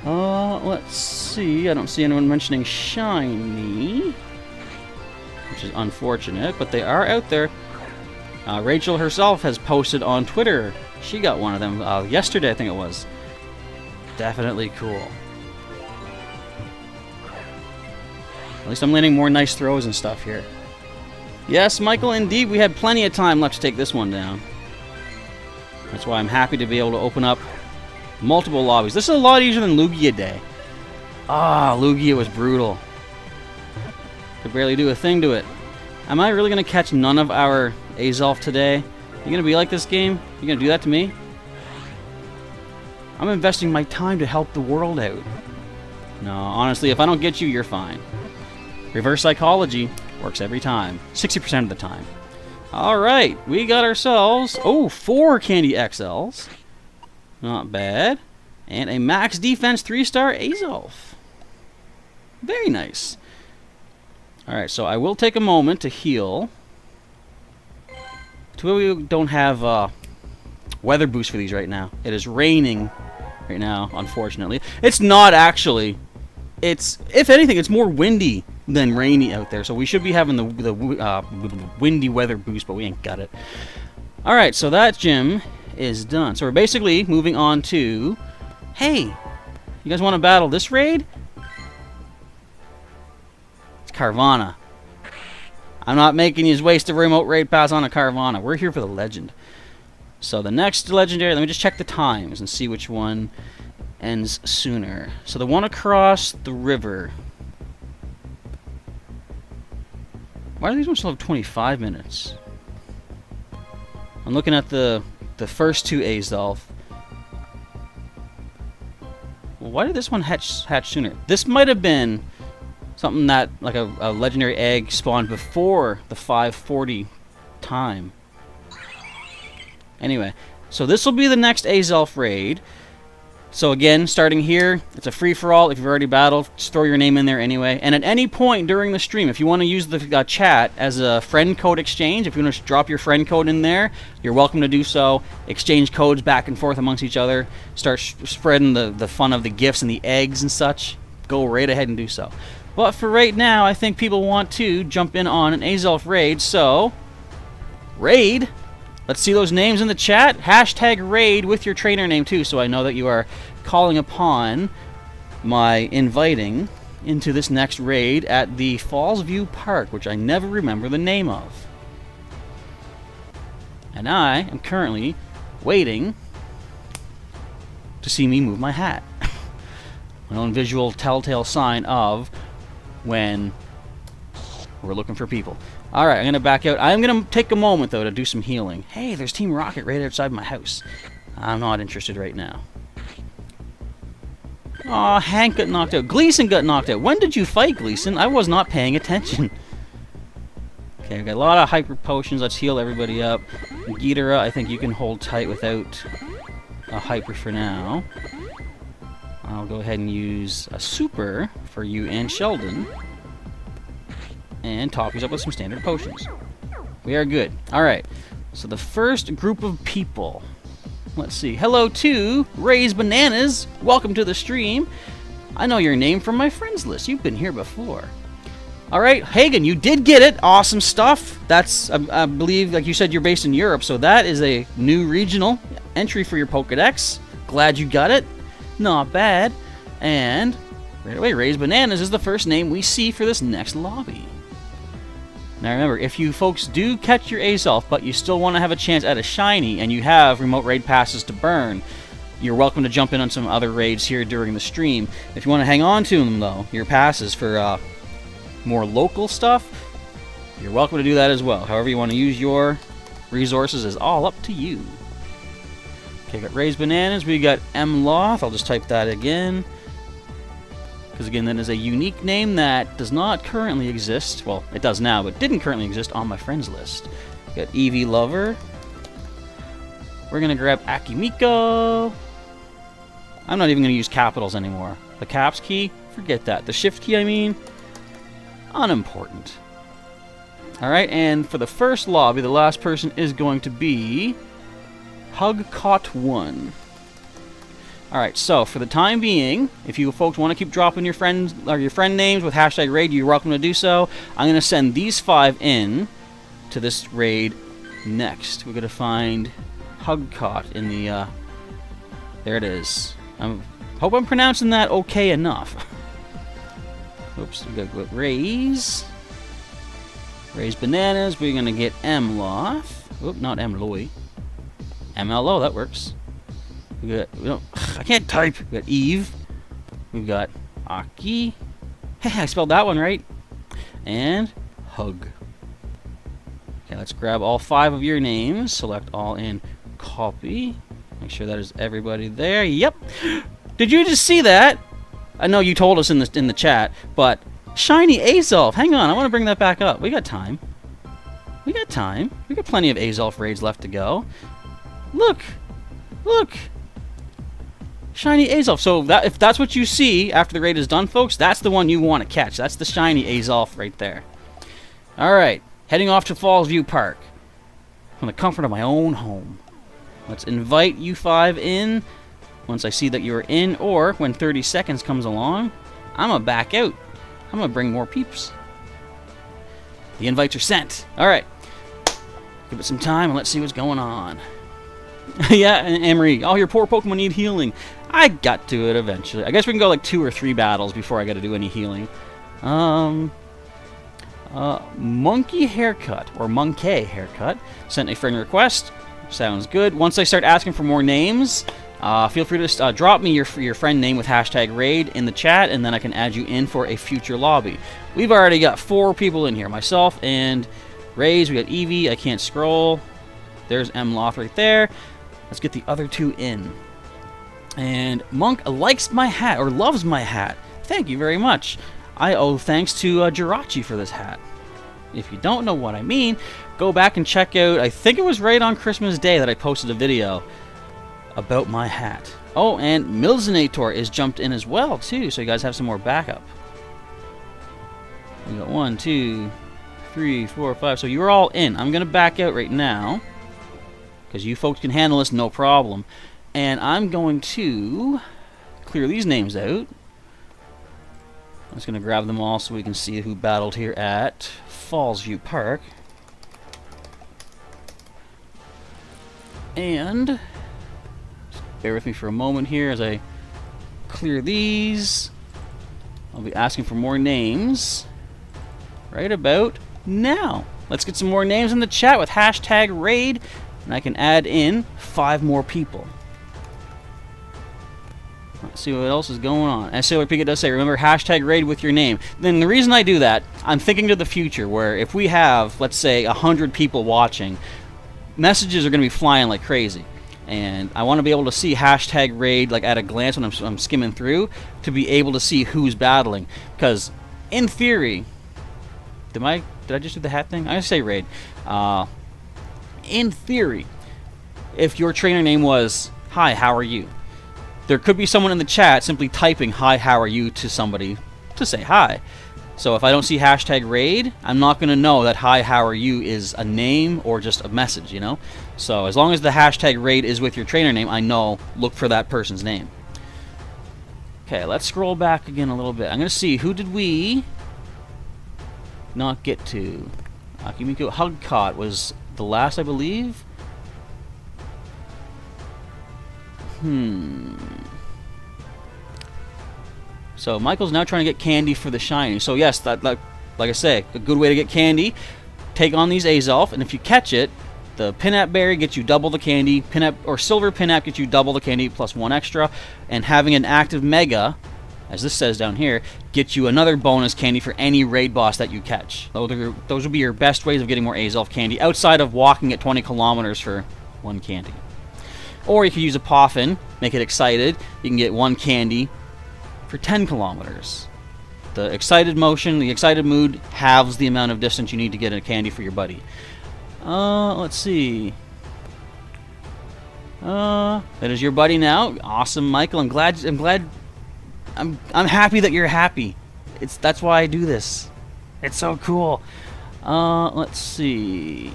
A: Let's see. I don't see anyone mentioning shiny, which is unfortunate, but they are out there. Rachel herself has posted on Twitter. She got one of them yesterday, I think it was. Definitely cool. At least I'm landing more nice throws and stuff here. Yes, Michael, indeed, we had plenty of time left to take this one down. That's why I'm happy to be able to open up multiple lobbies. This is a lot easier than Lugia Day. Lugia was brutal. Could barely do a thing to it. Am I really going to catch none of our Azelf today? You going to be like this game? You going to do that to me? I'm investing my time to help the world out. No, honestly, if I don't get you, you're fine. Reverse psychology works every time. 60% of the time. Alright, we got ourselves, 4 Candy XLs. Not bad. And a max defense 3-star Azelf. Very nice. Alright, so I will take a moment to heal. We don't have weather boost for these right now. It is raining right now, unfortunately. It's not actually. It's, if anything, it's more windy than rainy out there. So we should be having the windy weather boost, but we ain't got it. All right, so that gym is done. So we're basically moving on to, hey, you guys want to battle this raid? It's Carvana. I'm not making you waste a remote raid pass on a Carvana. We're here for the legend. So the next legendary, let me just check the times and see which one ends sooner. So the one across the river. Why do these ones still have 25 minutes? I'm looking at the first 2 Azelf. Well, why did this one hatch sooner? This might have been something that, like a legendary egg spawned before the 540 time. Anyway, so this will be the next Azelf raid. So again, starting here, it's a free-for-all. If you've already battled, just throw your name in there anyway. And at any point during the stream, if you want to use the chat as a friend code exchange, if you want to drop your friend code in there, you're welcome to do so. Exchange codes back and forth amongst each other. Start spreading the fun of the gifts and the eggs and such. Go right ahead and do so. But for right now, I think people want to jump in on an Azelf raid, so raid. Let's see those names in the chat. Hashtag raid with your trainer name too, so I know that you are calling upon my inviting into this next raid at the Falls View Park, which I never remember the name of. And I am currently waiting to see me move my hat. My own visual telltale sign of when we're looking for people. Alright, I'm going to back out. I'm going to take a moment, though, to do some healing. Hey, there's Team Rocket right outside my house. I'm not interested right now. Aw, Hank got knocked out. Gleason got knocked out. When did you fight, Gleason? I was not paying attention. Okay, I've got a lot of hyper potions. Let's heal everybody up. Ghidorah, I think you can hold tight without a hyper for now. I'll go ahead and use a super for you and Sheldon. And top these up with some standard potions. We are good. Alright, so the first group of people. Let's see. Hello to Ray's Bananas. Welcome to the stream. I know your name from my friends list. You've been here before. Alright, Hagen, you did get it. Awesome stuff. That's, I believe, like you said, you're based in Europe, so that is a new regional entry for your Pokedex. Glad you got it. Not bad. And right away, Ray's Bananas is the first name we see for this next lobby. Now remember, if you folks do catch your Azelf, but you still want to have a chance at a shiny, and you have remote raid passes to burn, you're welcome to jump in on some other raids here during the stream. If you want to hang on to them, though, your passes for more local stuff, you're welcome to do that as well. However you want to use your resources is all up to you. Okay, got Ray's Bananas, we got Mloth, I'll just type that again. Because again, that is a unique name that does not currently exist. Well, it does now, but didn't currently exist on my friends list. Got Eevee Lover. We're going to grab Akimiko. I'm not even going to use capitals anymore. The caps key, forget that. The shift key, I mean, unimportant. Alright, and for the first lobby, the last person is going to be Hugcaught1. Alright, so for the time being, if you folks want to keep dropping your friends or your friend names with hashtag raid, you're welcome to do so. I'm going to send these 5 in to this raid next. We're going to find Hugcaught in the, there it is. I hope I'm pronouncing that okay enough. Oops, we got Ray's Bananas. We're going to get Mloth. Oop, not Mloy. MLO, that works. I can't type. We got Eve. We've got Aki. Hey, I spelled that one right. And Hug. Okay, let's grab all 5 of your names. Select all and copy. Make sure that is everybody there. Yep. Did you just see that? I know you told us in the chat, but shiny Azelf. Hang on, I want to bring that back up. We got time. We got time. We got plenty of Azelf raids left to go. Look. Look. Shiny Azelf. So if that's what you see after the raid is done, folks, that's the one you want to catch. That's the shiny Azelf right there. Alright, heading off to Falls View Park. From the comfort of my own home. Let's invite you 5 in once I see that you're in, or when 30 seconds comes along, I'm going to back out. I'm going to bring more peeps. The invites are sent. Alright, give it some time and let's see what's going on. Yeah, and Emery, oh, your poor Pokemon need healing. I got to it eventually. I guess we can go like 2 or 3 battles before I got to do any healing. Monkey Haircut, or Monkey Haircut, sent a friend request. Sounds good. Once I start asking for more names, feel free to drop me your friend name with hashtag raid in the chat, and then I can add you in for a future lobby. We've already got 4 people in here. Myself and Rays. We got Eevee. I can't scroll. There's Mloth right there. Let's get the other 2 in. And Monk likes my hat, or loves my hat. Thank you very much. I owe thanks to Jirachi for this hat. If you don't know what I mean, go back and check out, I think it was right on Christmas Day that I posted a video about my hat. Oh, and Milzinator is jumped in as well, too, so you guys have some more backup. We got 1, 2, 3, 4, 5. So you're all in. I'm going to back out right now, because you folks can handle this no problem. And I'm going to clear these names out. I'm just going to grab them all so we can see who battled here at Falls View Park. And bear with me for a moment here as I clear these. I'll be asking for more names right about now. Let's get some more names in the chat with hashtag raid, and I can add in 5 more people. Let's see what else is going on. As Sailor Pika does say, remember hashtag raid with your name. Then the reason I do that, I'm thinking to the future where if we have, let's say, 100 people watching, messages are going to be flying like crazy. And I want to be able to see hashtag raid like at a glance when I'm skimming through to be able to see who's battling. Because in theory, did I just do the hat thing? I'm going to say raid. In theory, if your trainer name was, hi, how are you? There could be someone in the chat simply typing, hi, how are you, to somebody to say hi. So if I don't see hashtag raid, I'm not going to know that hi, how are you is a name or just a message, you know? So as long as the hashtag raid is with your trainer name, I know, look for that person's name. Okay, let's scroll back again a little bit. I'm going to see, who did we not get to? Akimiko Hugcott was the last, I believe. So Michael's now trying to get candy for the shiny. So yes, that like I say, a good way to get candy. Take on these Azelf, and if you catch it, the Pinap Berry gets you double the candy. Pinap or Silver Pinap gets you double the candy plus 1 extra, and having an active Mega, as this says down here, gets you another bonus candy for any raid boss that you catch. Those will be your best ways of getting more Azelf candy outside of walking at 20 kilometers for 1 candy. Or you could use a Poffin, make it excited. You can get 1 candy for 10 kilometers. The excited motion, the excited mood halves the amount of distance you need to get a candy for your buddy. Let's see. That is your buddy now. Awesome, Michael. I'm happy that you're happy. That's why I do this. It's so cool. Let's see.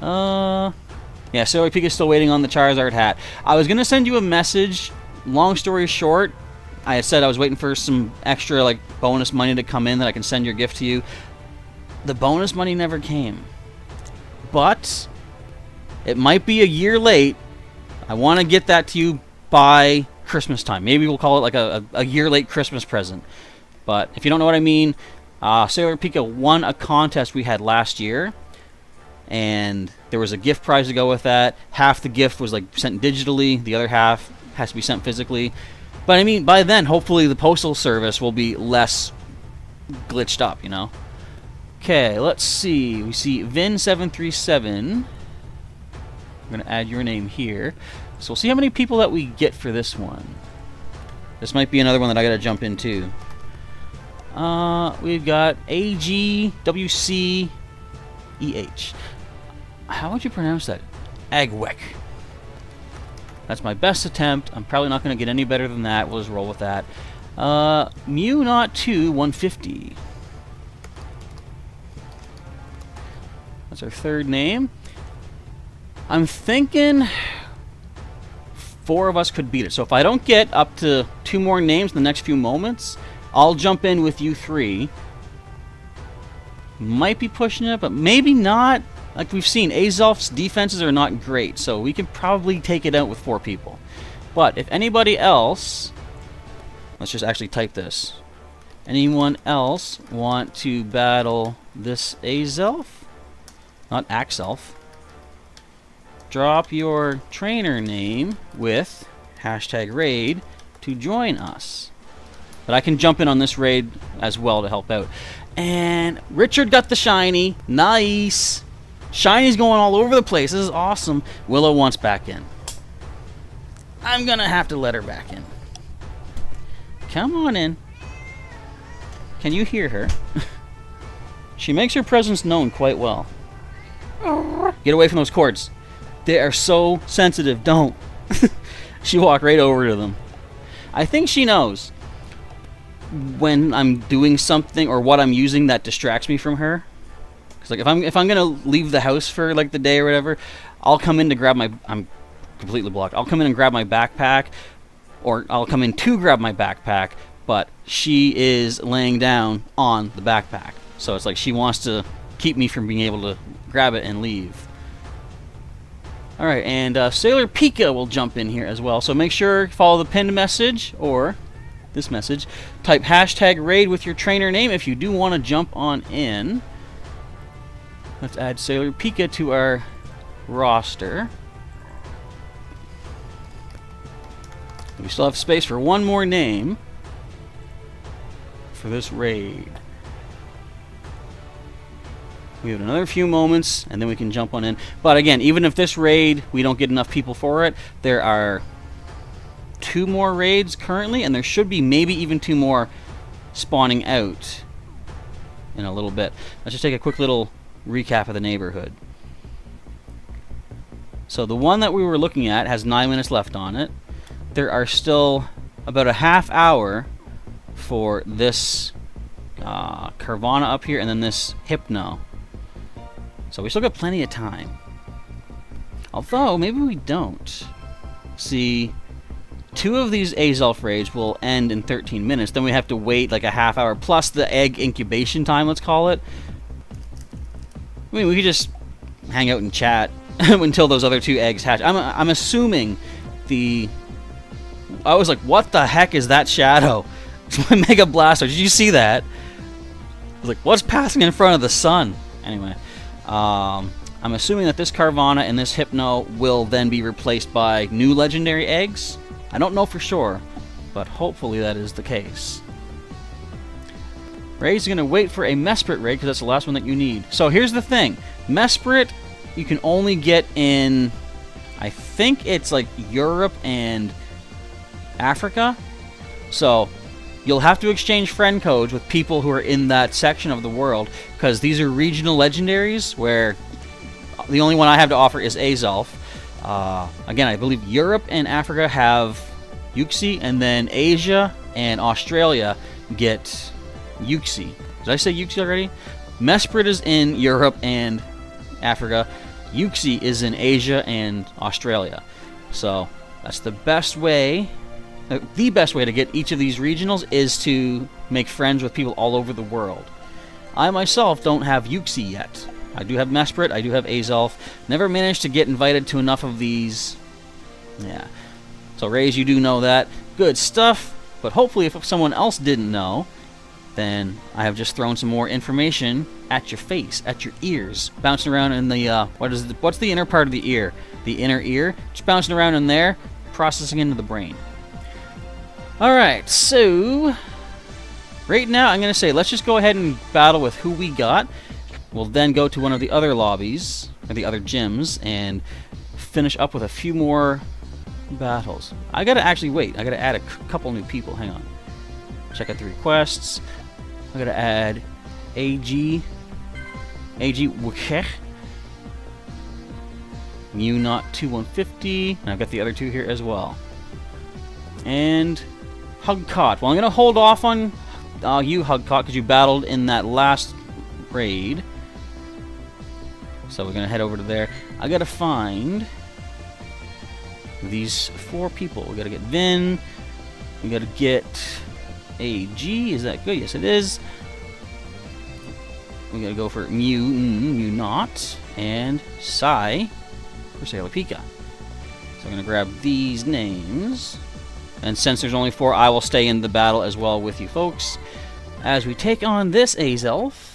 A: Yeah, Sailor Pika's still waiting on the Charizard hat. I was gonna send you a message. Long story short, I had said I was waiting for some extra like bonus money to come in that I can send your gift to you. The bonus money never came. But it might be a year late. I want to get that to you by Christmas time. Maybe we'll call it like a year late Christmas present. But if you don't know what I mean, Sailor Pika won a contest we had last year. And there was a gift prize to go with that. Half the gift was like sent digitally. The other half has to be sent physically. But I mean, by then, hopefully the postal service will be less glitched up, you know? Okay, let's see. We see Vin737. I'm going to add your name here. So we'll see how many people that we get for this one. This might be another one that I got to jump into. We've got AGWCEH. How would you pronounce that? Agwek. That's my best attempt. I'm probably not going to get any better than that. We'll just roll with that. Mew Not 2 150. That's our third name. I'm thinking 4 of us could beat it. So if I don't get up to 2 more names in the next few moments, I'll jump in with you 3. Might be pushing it, but maybe not. Like we've seen, Azelf's defenses are not great, so we could probably take it out with 4 people. But if anybody else... Let's just actually type this. Anyone else want to battle this Azelf? Not Axelf. Drop your trainer name with #raid to join us. But I can jump in on this raid as well to help out. And Richard got the shiny. Nice. Shiny's going all over the place. This is awesome. Willow wants back in. I'm going to have to let her back in. Come on in. Can you hear her? She makes her presence known quite well. Get away from those cords. They are so sensitive. Don't. She walked right over to them. I think she knows when I'm doing something or what I'm using that distracts me from her. Because like if I'm gonna leave the house for like the day or whatever, I'll come in to grab my... I'm completely blocked. I'll come in and grab my backpack, or I'll come in to grab my backpack, but she is laying down on the backpack. So it's like she wants to keep me from being able to grab it and leave. Alright, and Sailor Pika will jump in here as well. So make sure follow the pinned message, or this message. Type #raid with your trainer name if you do want to jump on in. Let's add Sailor Pika to our roster. We still have space for one more name for this raid. We have another few moments, and then we can jump on in. But again, even if this raid, we don't get enough people for it, there are 2 more raids currently, and there should be maybe even 2 more spawning out in a little bit. Let's just take a quick little recap of the neighborhood. So the one that we were looking at has 9 minutes left on it. There are still about a half hour for this Carvana up here, and then this Hypno. So we still got plenty of time. Although, maybe we don't. See, 2 of these Azelf Raids will end in 13 minutes. Then we have to wait like a half hour, plus the egg incubation time, let's call it. I mean, we could just hang out and chat until those other 2 eggs hatch. I'm assuming the... I was like, what the heck is that shadow? It's my Mega Blaster. Did you see that? I was like, what's passing in front of the sun? Anyway, I'm assuming that this Carvana and this Hypno will then be replaced by new legendary eggs. I don't know for sure, but hopefully that is the case. Raid's going to wait for a Mesprit raid because that's the last one that you need. So here's the thing. Mesprit you can only get in, I think it's like Europe and Africa. So you'll have to exchange friend codes with people who are in that section of the world, because these are regional legendaries where the only one I have to offer is Azelf. Again, I believe Europe and Africa have Yuxi, and then Asia and Australia get Yuxi. Did I say Yuxi already? Mesprit is in Europe and Africa. Yuxi is in Asia and Australia. So that's the best way. The best way to get each of these regionals is to make friends with people all over the world. I myself don't have Yuxi yet. I do have Mesprit, I do have Azelf. Never managed to get invited to enough of these. Yeah. So Rays, you do know that. Good stuff. But hopefully if someone else didn't know, then I have just thrown some more information at your face, at your ears. Bouncing around in the, what's the inner part of the ear? The inner ear. Just bouncing around in there, processing into the brain. Alright, so right now I'm going to say let's just go ahead and battle with who we got. We'll then go to one of the other lobbies, or the other gyms, and finish up with a few more battles. I got to actually wait. I got to add a couple new people. Hang on. Check out the requests. I got to add AG Wukech, Mew Not 2150, and I've got the other 2 here as well. And Hugcott. Well, I'm going to hold off on you, Hugcott, because you battled in that last raid. So we're going to head over to there. I got to find these 4 people. We got to get Vin. We got to get AG. Is that good? Yes, it is. We got to go for Mew Not, and Sai for Sailor Pika. So I'm going to grab these names. And since there's only 4, I will stay in the battle as well with you folks. As we take on this Azelf.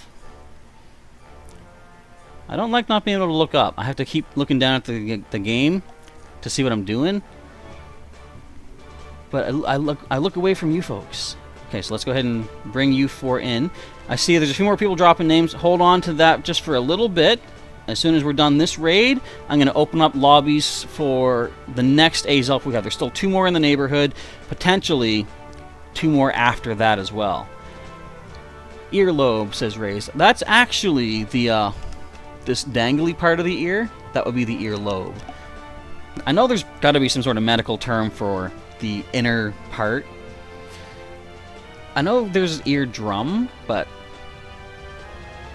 A: I don't like not being able to look up. I have to keep looking down at the game to see what I'm doing. But I look away from you folks. Okay, so let's go ahead and bring you 4 in. I see there's a few more people dropping names. Hold on to that just for a little bit. As soon as we're done this raid, I'm going to open up lobbies for the next Azelf we have. There's still 2 more in the neighborhood. Potentially 2 more after that as well. Earlobe, says Rays. That's actually the this dangly part of the ear. That would be the earlobe. I know there's got to be some sort of medical term for the inner part. I know there's eardrum, but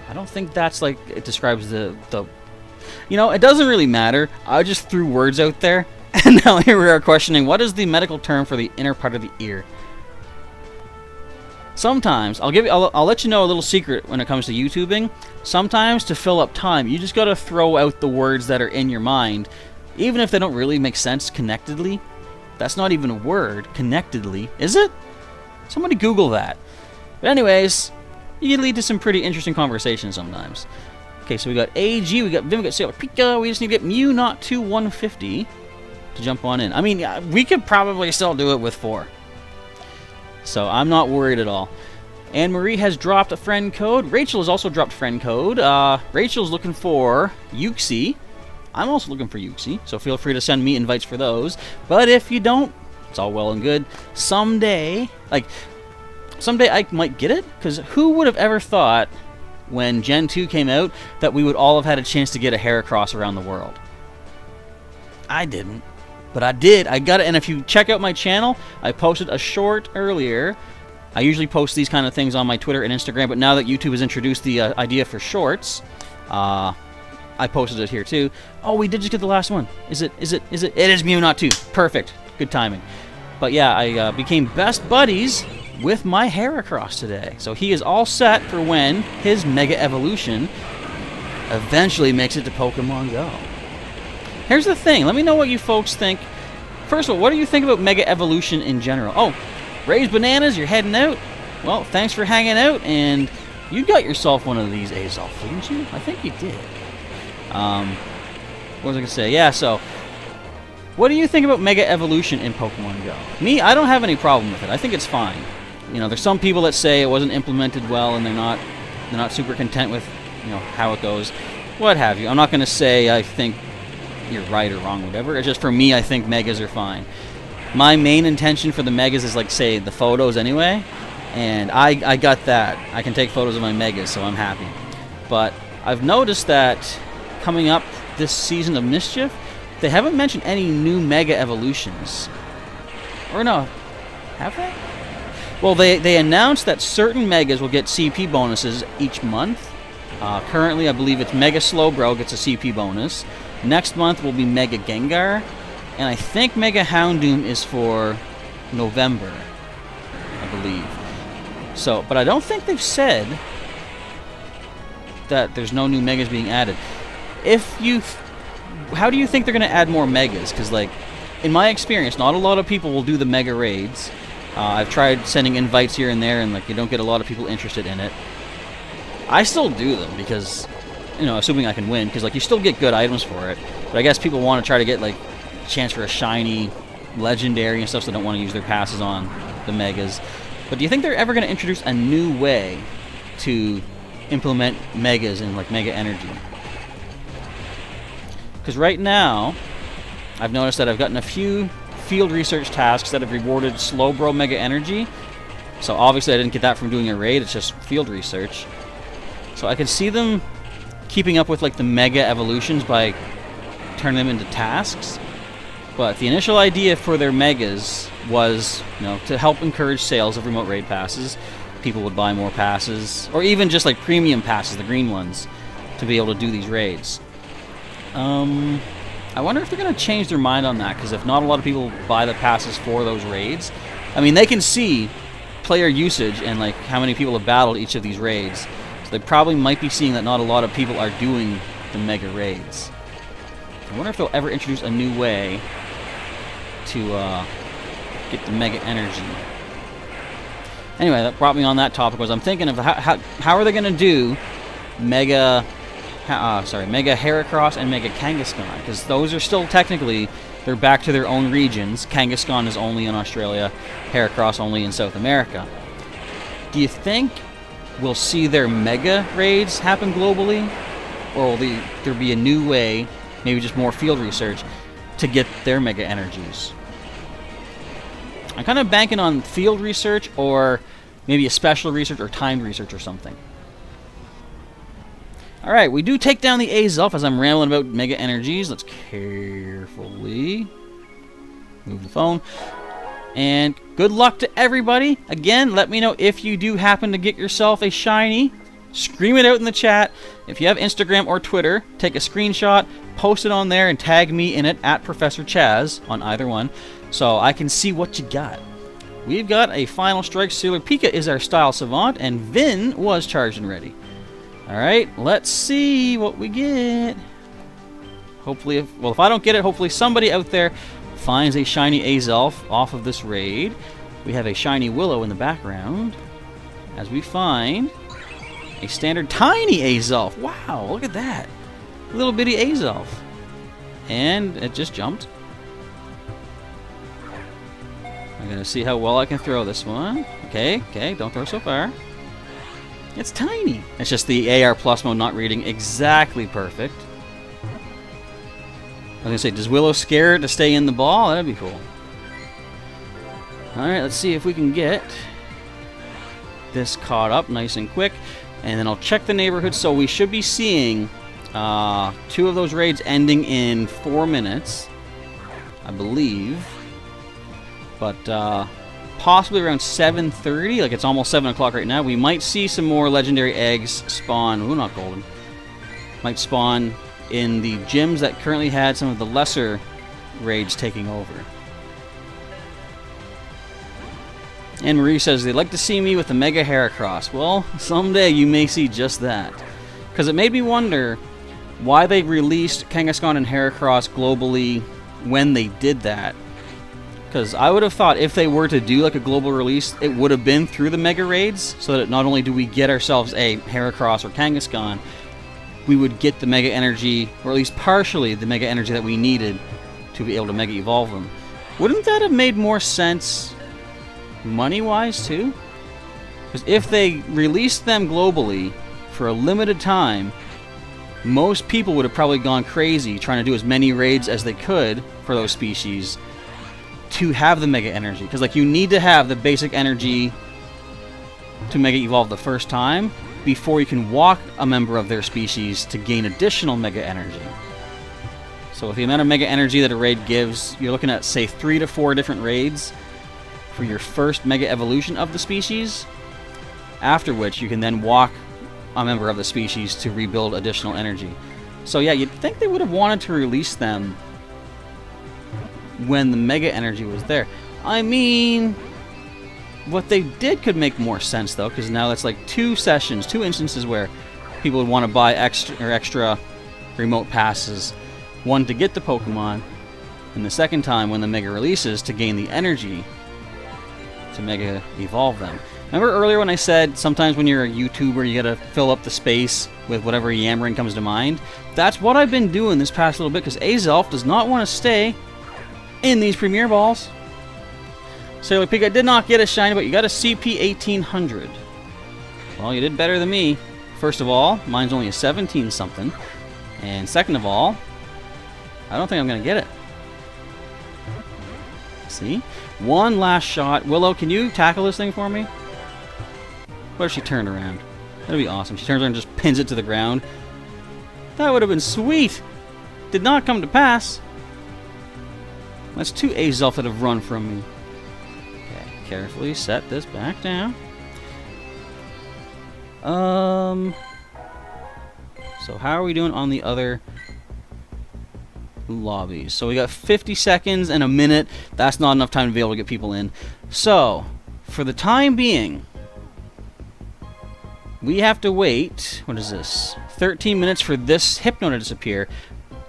A: I don't think that's like it describes the you know, it doesn't really matter. I just threw words out there, and now here we are questioning what is the medical term for the inner part of the ear. Sometimes I'll let you know a little secret when it comes to YouTubing. Sometimes to fill up time, you just got to throw out the words that are in your mind, even if they don't really make sense connectedly. That's not even a word, connectedly, is it? Somebody Google that. But anyways, you can lead to some pretty interesting conversations sometimes. Okay, so we got AG, we got Vim, we got Sailor Pika, we just need to get Mew Not 2150. to jump on in. I mean, we could probably still do it with 4. So I'm not worried at all. Anne Marie has dropped a friend code. Rachel has also dropped friend code. Rachel's looking for Yuxi. I'm also looking for Yuxi, so feel free to send me invites for those. But if you don't, it's all well and good. Someday I might get it, because who would have ever thought when Gen 2 came out that we would all have had a chance to get a Heracross around the world? I didn't. But I did. I got it. And if you check out my channel, I posted a short earlier. I usually post these kind of things on my Twitter and Instagram, but now that YouTube has introduced the idea for shorts, I posted it here too. Oh, we did just get the last one. Is it? It is Mew, not 2. Perfect. Good timing. But yeah, I became best buddies with my Heracross today. So he is all set for when his Mega Evolution eventually makes it to Pokemon Go. Here's the thing. Let me know what you folks think. First of all, what do you think about Mega Evolution in general? Oh, Ray's Bananas, you're heading out? Well, thanks for hanging out, and you got yourself one of these Azelf, didn't you? I think you did. What was I going to say? Yeah, so, what do you think about Mega Evolution in Pokemon Go? Me, I don't have any problem with it. I think it's fine. You know, there's some people that say it wasn't implemented well, and they're not super content with, you know, how it goes. What have you. I'm not going to say I think you're right or wrong, whatever. It's just, for me, I think Megas are fine. My main intention for the Megas is, like, say, the photos anyway, and I got that. I can take photos of my Megas, so I'm happy. But I've noticed that coming up this season of Mischief, they haven't mentioned any new Mega Evolutions. Or no, have they? Well, they announced that certain Megas will get CP bonuses each month. Currently, I believe it's Mega Slowbro gets a CP bonus. Next month will be Mega Gengar, and I think Mega Houndoom is for November, I believe. So, but I don't think they've said that there's no new Megas being added. How do you think they're going to add more Megas? Because, like, in my experience, not a lot of people will do the Mega Raids. I've tried sending invites here and there, and, like, you don't get a lot of people interested in it. I still do them because, you know, assuming I can win, because, like, you still get good items for it. But I guess people want to try to get, like, a chance for a shiny, legendary and stuff, so they don't want to use their passes on the Megas. But do you think they're ever going to introduce a new way to implement Megas and, like, Mega Energy? Because right now, I've noticed that I've gotten a few field research tasks that have rewarded Slowbro Mega Energy. So obviously I didn't get that from doing a raid, it's just field research. So I could see them keeping up with, like, the Mega Evolutions by turning them into tasks. But the initial idea for their Megas was, you know, to help encourage sales of remote raid passes. People would buy more passes, or even just, like, premium passes, the green ones, to be able to do these raids. I wonder if they're going to change their mind on that, because if not a lot of people buy the passes for those raids, I mean, they can see player usage and, like, how many people have battled each of these raids. So they probably might be seeing that not a lot of people are doing the Mega Raids. I wonder if they'll ever introduce a new way to get the Mega Energy. Anyway, that brought me on that topic, was I'm thinking of how are they going to do Mega Heracross and Mega Kangaskhan, because those are still technically, they're back to their own regions. Kangaskhan is only in Australia, Heracross only in South America. Do you think we'll see their Mega Raids happen globally, or will there be a new way, maybe just more field research, to get their Mega Energies? I'm kind of banking on field research, or maybe a special research or timed research or something. Alright, we do take down the Azelf as I'm rambling about Mega Energies. Let's carefully move the phone. And good luck to everybody. Again, let me know if you do happen to get yourself a shiny. Scream it out in the chat. If you have Instagram or Twitter, take a screenshot, post it on there, and tag me in it at Professor Chaz on either one, so I can see what you got. We've got a Final Strike. Sailor Pika is our Style Savant, and Vin was charged and ready. Alright, let's see what we get. Hopefully, if I don't get it, hopefully somebody out there finds a shiny Azelf off of this raid. We have a shiny Willow in the background, as we find a standard tiny Azelf. Wow, look at that. Little bitty Azelf. And it just jumped. I'm gonna see how well I can throw this one. Okay, okay, don't throw so far. It's tiny. It's just the AR plus mode not reading exactly perfect. I was gonna say, does Willow scare it to stay in the ball? That'd be cool. Alright, let's see if we can get this caught up nice and quick. And then I'll check the neighborhood. So we should be seeing 2 of those raids ending in 4 minutes, I believe. But possibly around 7:30, like it's almost 7 o'clock right now, we might see some more legendary eggs spawn. Ooh, not golden. Might spawn in the gyms that currently had some of the lesser raids taking over. And Marie says they'd like to see me with the Mega Heracross. Well, someday you may see just that. Because it made me wonder why they released Kangaskhan and Heracross globally when they did that. Because I would have thought if they were to do like a global release, it would have been through the Mega Raids, so that not only do we get ourselves a Heracross or Kangaskhan, we would get the Mega Energy, or at least partially the Mega Energy that we needed to be able to Mega Evolve them. Wouldn't that have made more sense money-wise too? Because if they released them globally for a limited time, most people would have probably gone crazy trying to do as many raids as they could for those species to have the Mega Energy. Because like you need to have the basic energy to Mega Evolve the first time before you can walk a member of their species to gain additional Mega Energy. So with the amount of Mega Energy that a raid gives, you're looking at, say, 3 to 4 different raids for your first Mega Evolution of the species, after which you can then walk a member of the species to rebuild additional energy. So yeah, you'd think they would have wanted to release them when the Mega Energy was there. I mean, what they did could make more sense though, because now that's like 2 sessions, 2 instances where people would want to buy extra remote passes. One to get the Pokemon, and the second time when the Mega releases to gain the energy to Mega Evolve them. Remember earlier when I said sometimes when you're a YouTuber you gotta fill up the space with whatever yammering comes to mind? That's what I've been doing this past little bit, because Azelf does not want to stay in these Premier Balls. Sailor Pika did not get a shiny, but you got a CP 1800. Well, you did better than me. First of all, mine's only a 17 something. And second of all, I don't think I'm going to get it. See? One last shot. Willow, can you tackle this thing for me? What if she turned around? That'd be awesome. She turns around and just pins it to the ground. That would have been sweet. Did not come to pass. That's 2 Azelf that have run from me. Okay, carefully set this back down. So how are we doing on the other lobbies? So we got 50 seconds and a minute. That's not enough time to be able to get people in. So, for the time being, we have to wait, what is this? 13 minutes for this Hypno to disappear,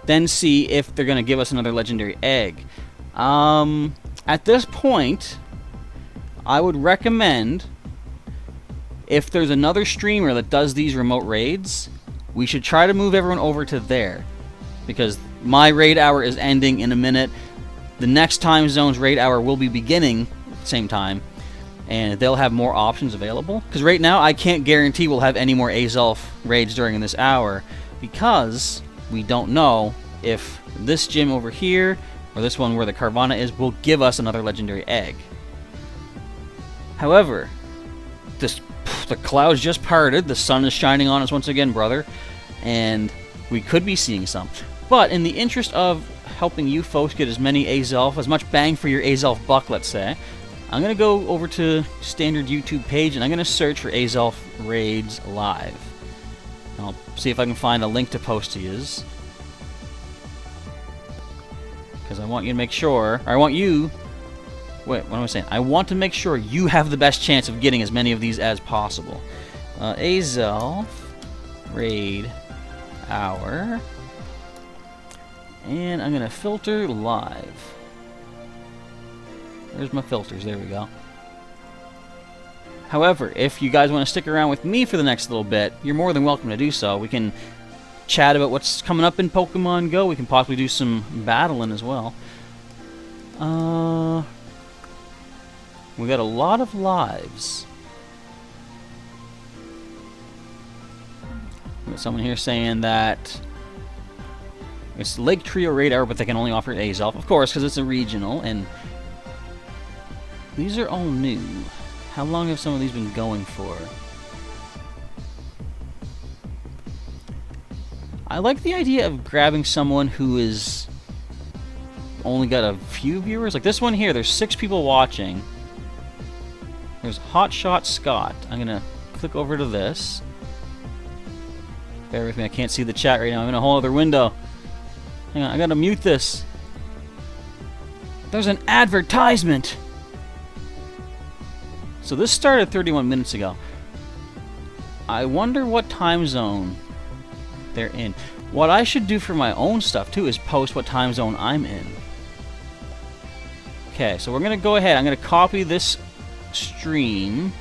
A: then see if they're going to give us another legendary egg. At this point, I would recommend, if there's another streamer that does these remote raids, we should try to move everyone over to there. Because my raid hour is ending in a minute. The next time zone's raid hour will be beginning at the same time. And they'll have more options available. Because right now, I can't guarantee we'll have any more Azelf raids during this hour. Because we don't know if this gym over here, or this one where the Carvana is, will give us another legendary egg. However, the clouds just parted. The sun is shining on us once again, brother. And we could be seeing something. But in the interest of helping you folks get as many Azelf, as much bang for your Azelf buck, let's say, I'm going to go over to standard YouTube page and I'm going to search for Azelf Raids Live. And I'll see if I can find a link to post to yous. Because I want you to make sure, or I want you, wait, what am I saying? I want to make sure you have the best chance of getting as many of these as possible. Azelf Raid Hour. And I'm going to filter live. There's my filters. There we go. However, if you guys want to stick around with me for the next little bit, you're more than welcome to do so. We can chat about what's coming up in Pokemon Go. We can possibly do some battling as well. We got a lot of lives. We got someone here saying that it's Lake Trio Raid Hour, but they can only offer it Azelf. Of course, because it's a regional, and these are all new. How long have some of these been going for? I like the idea of grabbing someone who is only got a few viewers. Like this one here, there's 6 people watching. There's Hotshot Scott. I'm gonna click over to this. Bear with me, I can't see the chat right now. I'm in a whole other window. Hang on, I gotta mute this. There's an advertisement! So this started 31 minutes ago. I wonder what time zone they're in. What I should do for my own stuff, too, is post what time zone I'm in. Okay, so we're gonna go ahead. I'm gonna copy this stream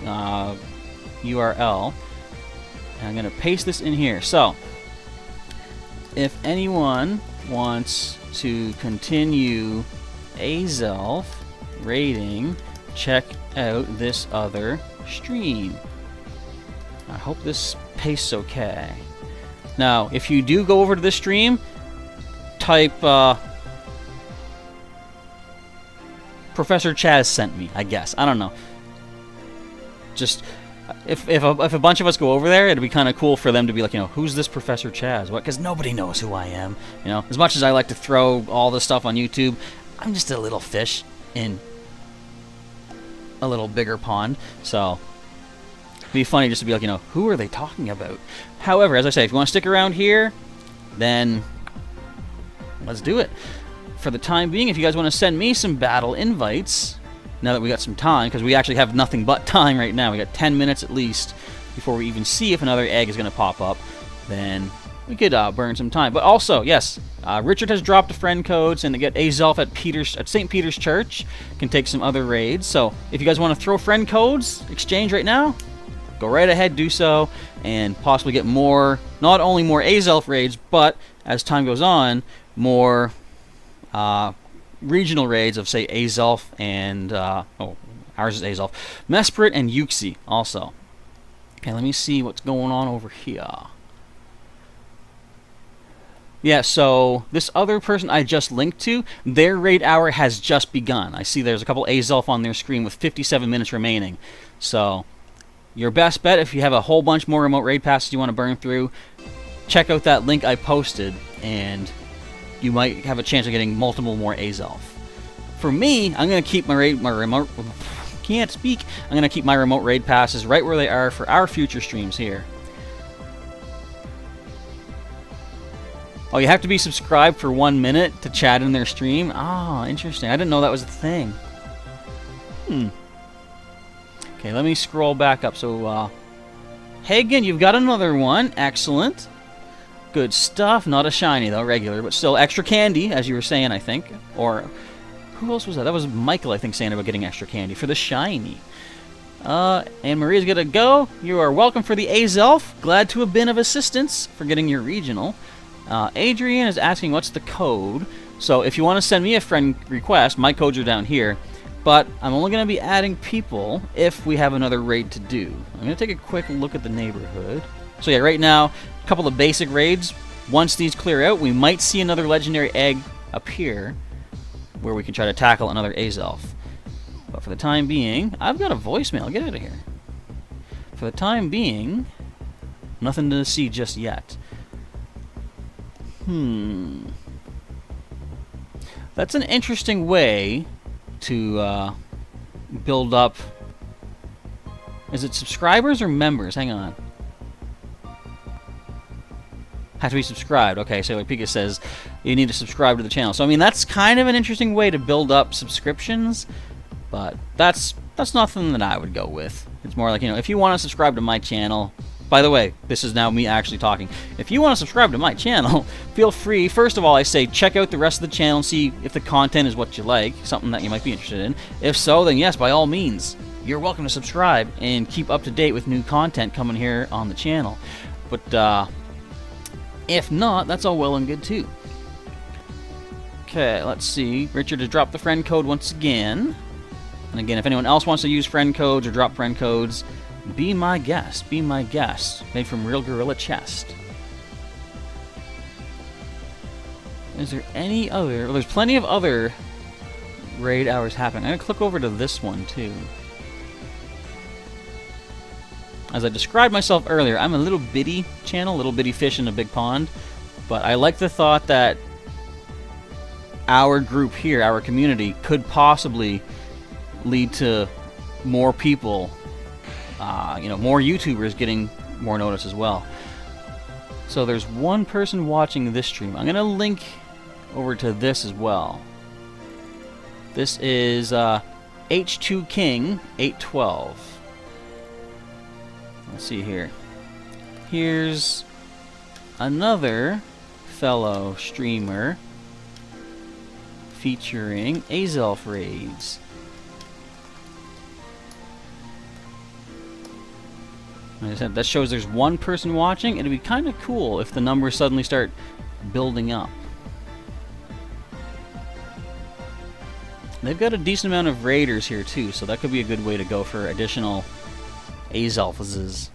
A: URL. And I'm gonna paste this in here. So, if anyone wants to continue Azelf raiding, check out this other stream. I hope this pastes okay. Now, if you do go over to this stream, type Professor Chaz sent me, I guess. I don't know. Just if a bunch of us go over there, it'd be kind of cool for them to be like, you know, who's this Professor Chaz? What? Because nobody knows who I am. You know, as much as I like to throw all this stuff on YouTube, I'm just a little fish in a little bigger pond. So it'd be funny just to be like, you know, who are they talking about? However, as I say, if you want to stick around here, then let's do it. For the time being, if you guys want to send me some battle invites, now that we got some time, because we actually have nothing but time right now. We got 10 minutes at least before we even see if another egg is going to pop up. Then we could burn some time. But also, yes, Richard has dropped a friend code, and to get Azelf at St. Peter's Church can take some other raids. So if you guys want to throw friend codes, exchange right now, go right ahead, do so, and possibly get more, not only more Azelf raids, but as time goes on, more regional raids of, say, Azelf and, ours is Azelf, Mesprit and Yuxi also. Okay, let me see what's going on over here. Yeah, so this other person I just linked to, their raid hour has just begun. I see there's a couple Azelf on their screen with 57 minutes remaining. So your best bet, if you have a whole bunch more remote raid passes you want to burn through, check out that link I posted, and you might have a chance of getting multiple more Azelf. For me, I'm going to keep my remote... Can't speak. I'm going to keep my remote raid passes right where they are for our future streams here. Oh, you have to be subscribed for 1 minute to chat in their stream? Ah, interesting. I didn't know that was a thing. Okay, let me scroll back up. So, Hagen, you've got another one. Excellent. Good stuff. Not a shiny, though. Regular, but still extra candy, as you were saying, I think. Or, who else was that? That was Michael, I think, saying about getting extra candy for the shiny. And Maria's gonna go. You are welcome for the Azelf. Glad to have been of assistance for getting your regional. Adrian is asking what's the code. So if you want to send me a friend request, my codes are down here. But I'm only going to be adding people if we have another raid to do. I'm going to take a quick look at the neighborhood. So yeah, right now, a couple of basic raids. Once these clear out, we might see another legendary egg appear where we can try to tackle another Azelf. But for the time being, I've got a voicemail. Get out of here. For the time being, nothing to see just yet. That's an interesting way to build up. Is it subscribers or members? Hang on. Have to be subscribed. Okay, so like Pika says, you need to subscribe to the channel. So I mean, that's kind of an interesting way to build up subscriptions, but that's nothing that I would go with. It's more like, you know, if you want to subscribe to my channel. By the way, this is now me actually talking. If you want to subscribe to my channel, feel free. First of all, I say check out the rest of the channel and see if the content is what you like, something that you might be interested in. If so, then yes, by all means, you're welcome to subscribe and keep up to date with new content coming here on the channel. But if not, that's all well and good too. Okay, let's see. Richard has dropped the friend code once again. And again, if anyone else wants to use friend codes or drop friend codes, be my guest. Be my guest. Made from Real Gorilla Chest. Is there any other... Well, there's plenty of other raid hours happening. I'm going to click over to this one, too. As I described myself earlier, I'm a little bitty channel, little bitty fish in a big pond. But I like the thought that our group here, our community, could possibly lead to more people, more YouTubers getting more notice as well. So there's one person watching this stream. I'm going to link over to this as well. This is H2 King 812. Let's see here. Here's another fellow streamer featuring Azelf Raids. Like I said, that shows there's one person watching. It'd be kind of cool if the numbers suddenly start building up. They've got a decent amount of raiders here too, so that could be a good way to go for additional Azelfs.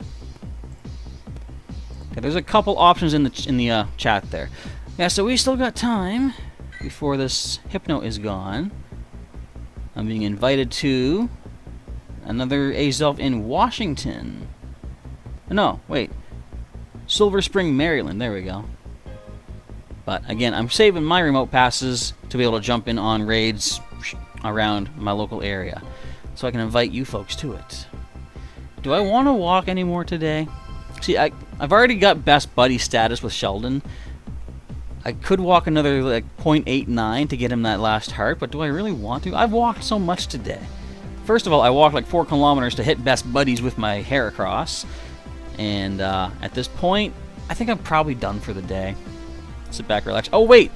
A: Okay, there's a couple options in the chat there. Yeah, so we still got time before this Hypno is gone. I'm being invited to another Azelf in Washington. No, wait. Silver Spring, Maryland. There we go. But again, I'm saving my remote passes to be able to jump in on raids around my local area, so I can invite you folks to it. Do I want to walk anymore today? See, I've already got best buddy status with Sheldon. I could walk another like 0.89 to get him that last heart, but do I really want to? I've walked so much today. First of all, I walked like 4 kilometers to hit best buddies with my hair across. And at this point, I think I'm probably done for the day. Sit back, relax. Oh, wait!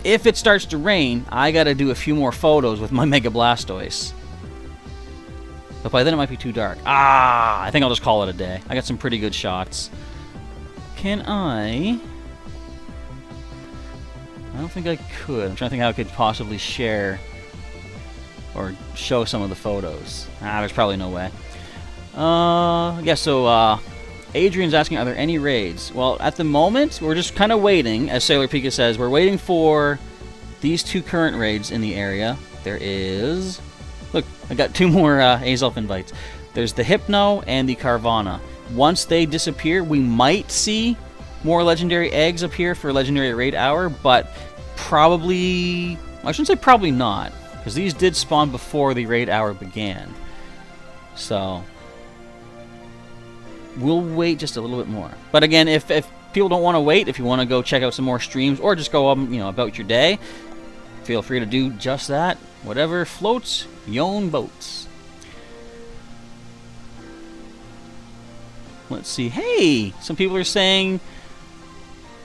A: If it starts to rain, I gotta do a few more photos with my Mega Blastoise. But by then it might be too dark. I think I'll just call it a day. I got some pretty good shots. Can I don't think I could. I'm trying to think how I could possibly share or show some of the photos. There's probably no way. Yeah, so, Adrian's asking, are there any raids? Well, at the moment, we're just kind of waiting, as Sailor Pika says, we're waiting for these 2 current raids in the area. There is... Look, I got 2 more Azelf invites. There's the Hypno and the Carvana. Once they disappear, we might see more legendary eggs appear for legendary raid hour, but probably... I shouldn't say probably not, because these did spawn before the raid hour began. So... we'll wait just a little bit more. But again, if people don't want to wait, if you want to go check out some more streams or just go about your day, feel free to do just that. Whatever floats your own boats. Let's see. Hey, some people are saying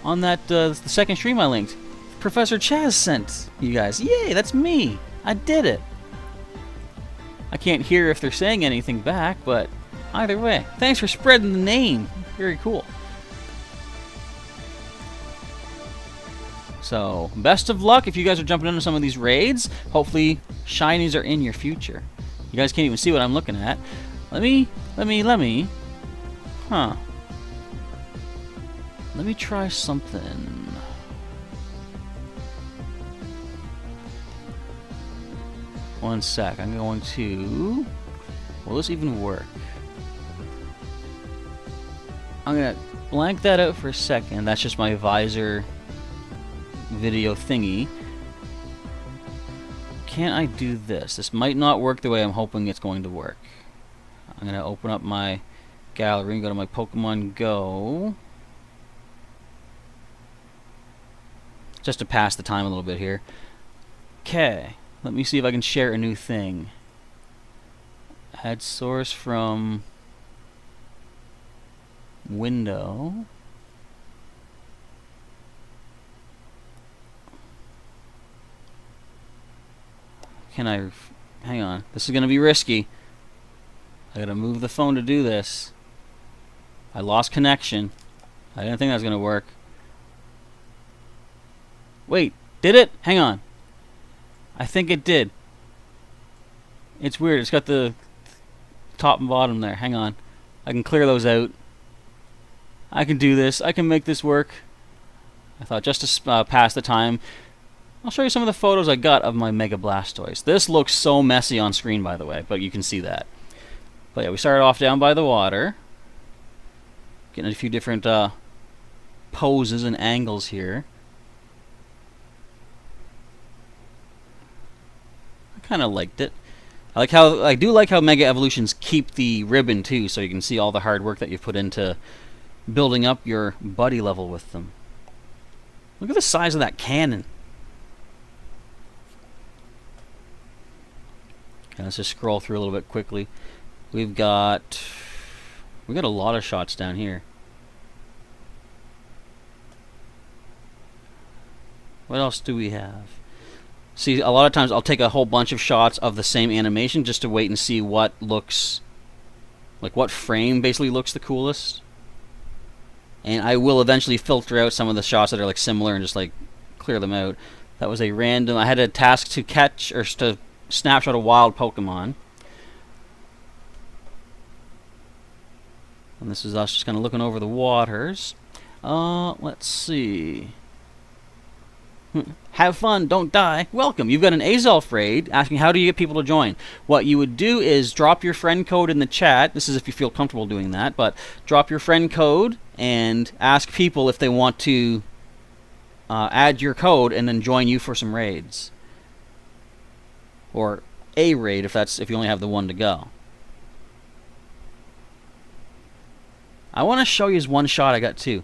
A: on that the second stream I linked, Professor Chaz sent you guys. Yay, that's me. I did it. I can't hear if they're saying anything back, but either way, thanks for spreading the name. Very cool. So, best of luck if you guys are jumping into some of these raids. Hopefully, shinies are in your future. You guys can't even see what I'm looking at. Let me. Huh. Let me try something. One sec. I'm going to... Will this even work? I'm going to blank that out for a second. That's just my visor video thingy. Can I do this? This might not work the way I'm hoping it's going to work. I'm going to open up my gallery and go to my Pokemon Go. Just to pass the time a little bit here. Okay. Let me see if I can share a new thing. Add source from... window. Can I... hang on. This is going to be risky. I gotta move the phone to do this. I lost connection. I didn't think that was going to work. Wait. Did it? Hang on. I think it did. It's weird. It's got the top and bottom there. Hang on. I can clear those out. I can do this. I can make this work. I thought just to pass the time, I'll show you some of the photos I got of my Mega Blastoise. This looks so messy on screen, by the way, but you can see that. But yeah, we started off down by the water. Getting a few different poses and angles here. I kind of liked it. I do like how Mega Evolutions keep the ribbon too, so you can see all the hard work that you've put into building up your buddy level with them. Look at the size of that cannon. Okay, let's just scroll through a little bit quickly. We got a lot of shots down here. What else do we have? See, a lot of times I'll take a whole bunch of shots of the same animation just to wait and see what looks, like what frame basically looks the coolest. And I will eventually filter out some of the shots that are like similar and just like clear them out. That was a random, I had a task to catch or to snapshot a wild Pokemon. And this is us just kind of looking over the waters. Let's see. Have fun, don't die. Welcome. You've got an Azelf Raid asking how do you get people to join. What you would do is drop your friend code in the chat. This is if you feel comfortable doing that, but drop your friend code and ask people if they want to add your code and then join you for some raids. Or a raid if you only have the one to go. I want to show you one shot I got too.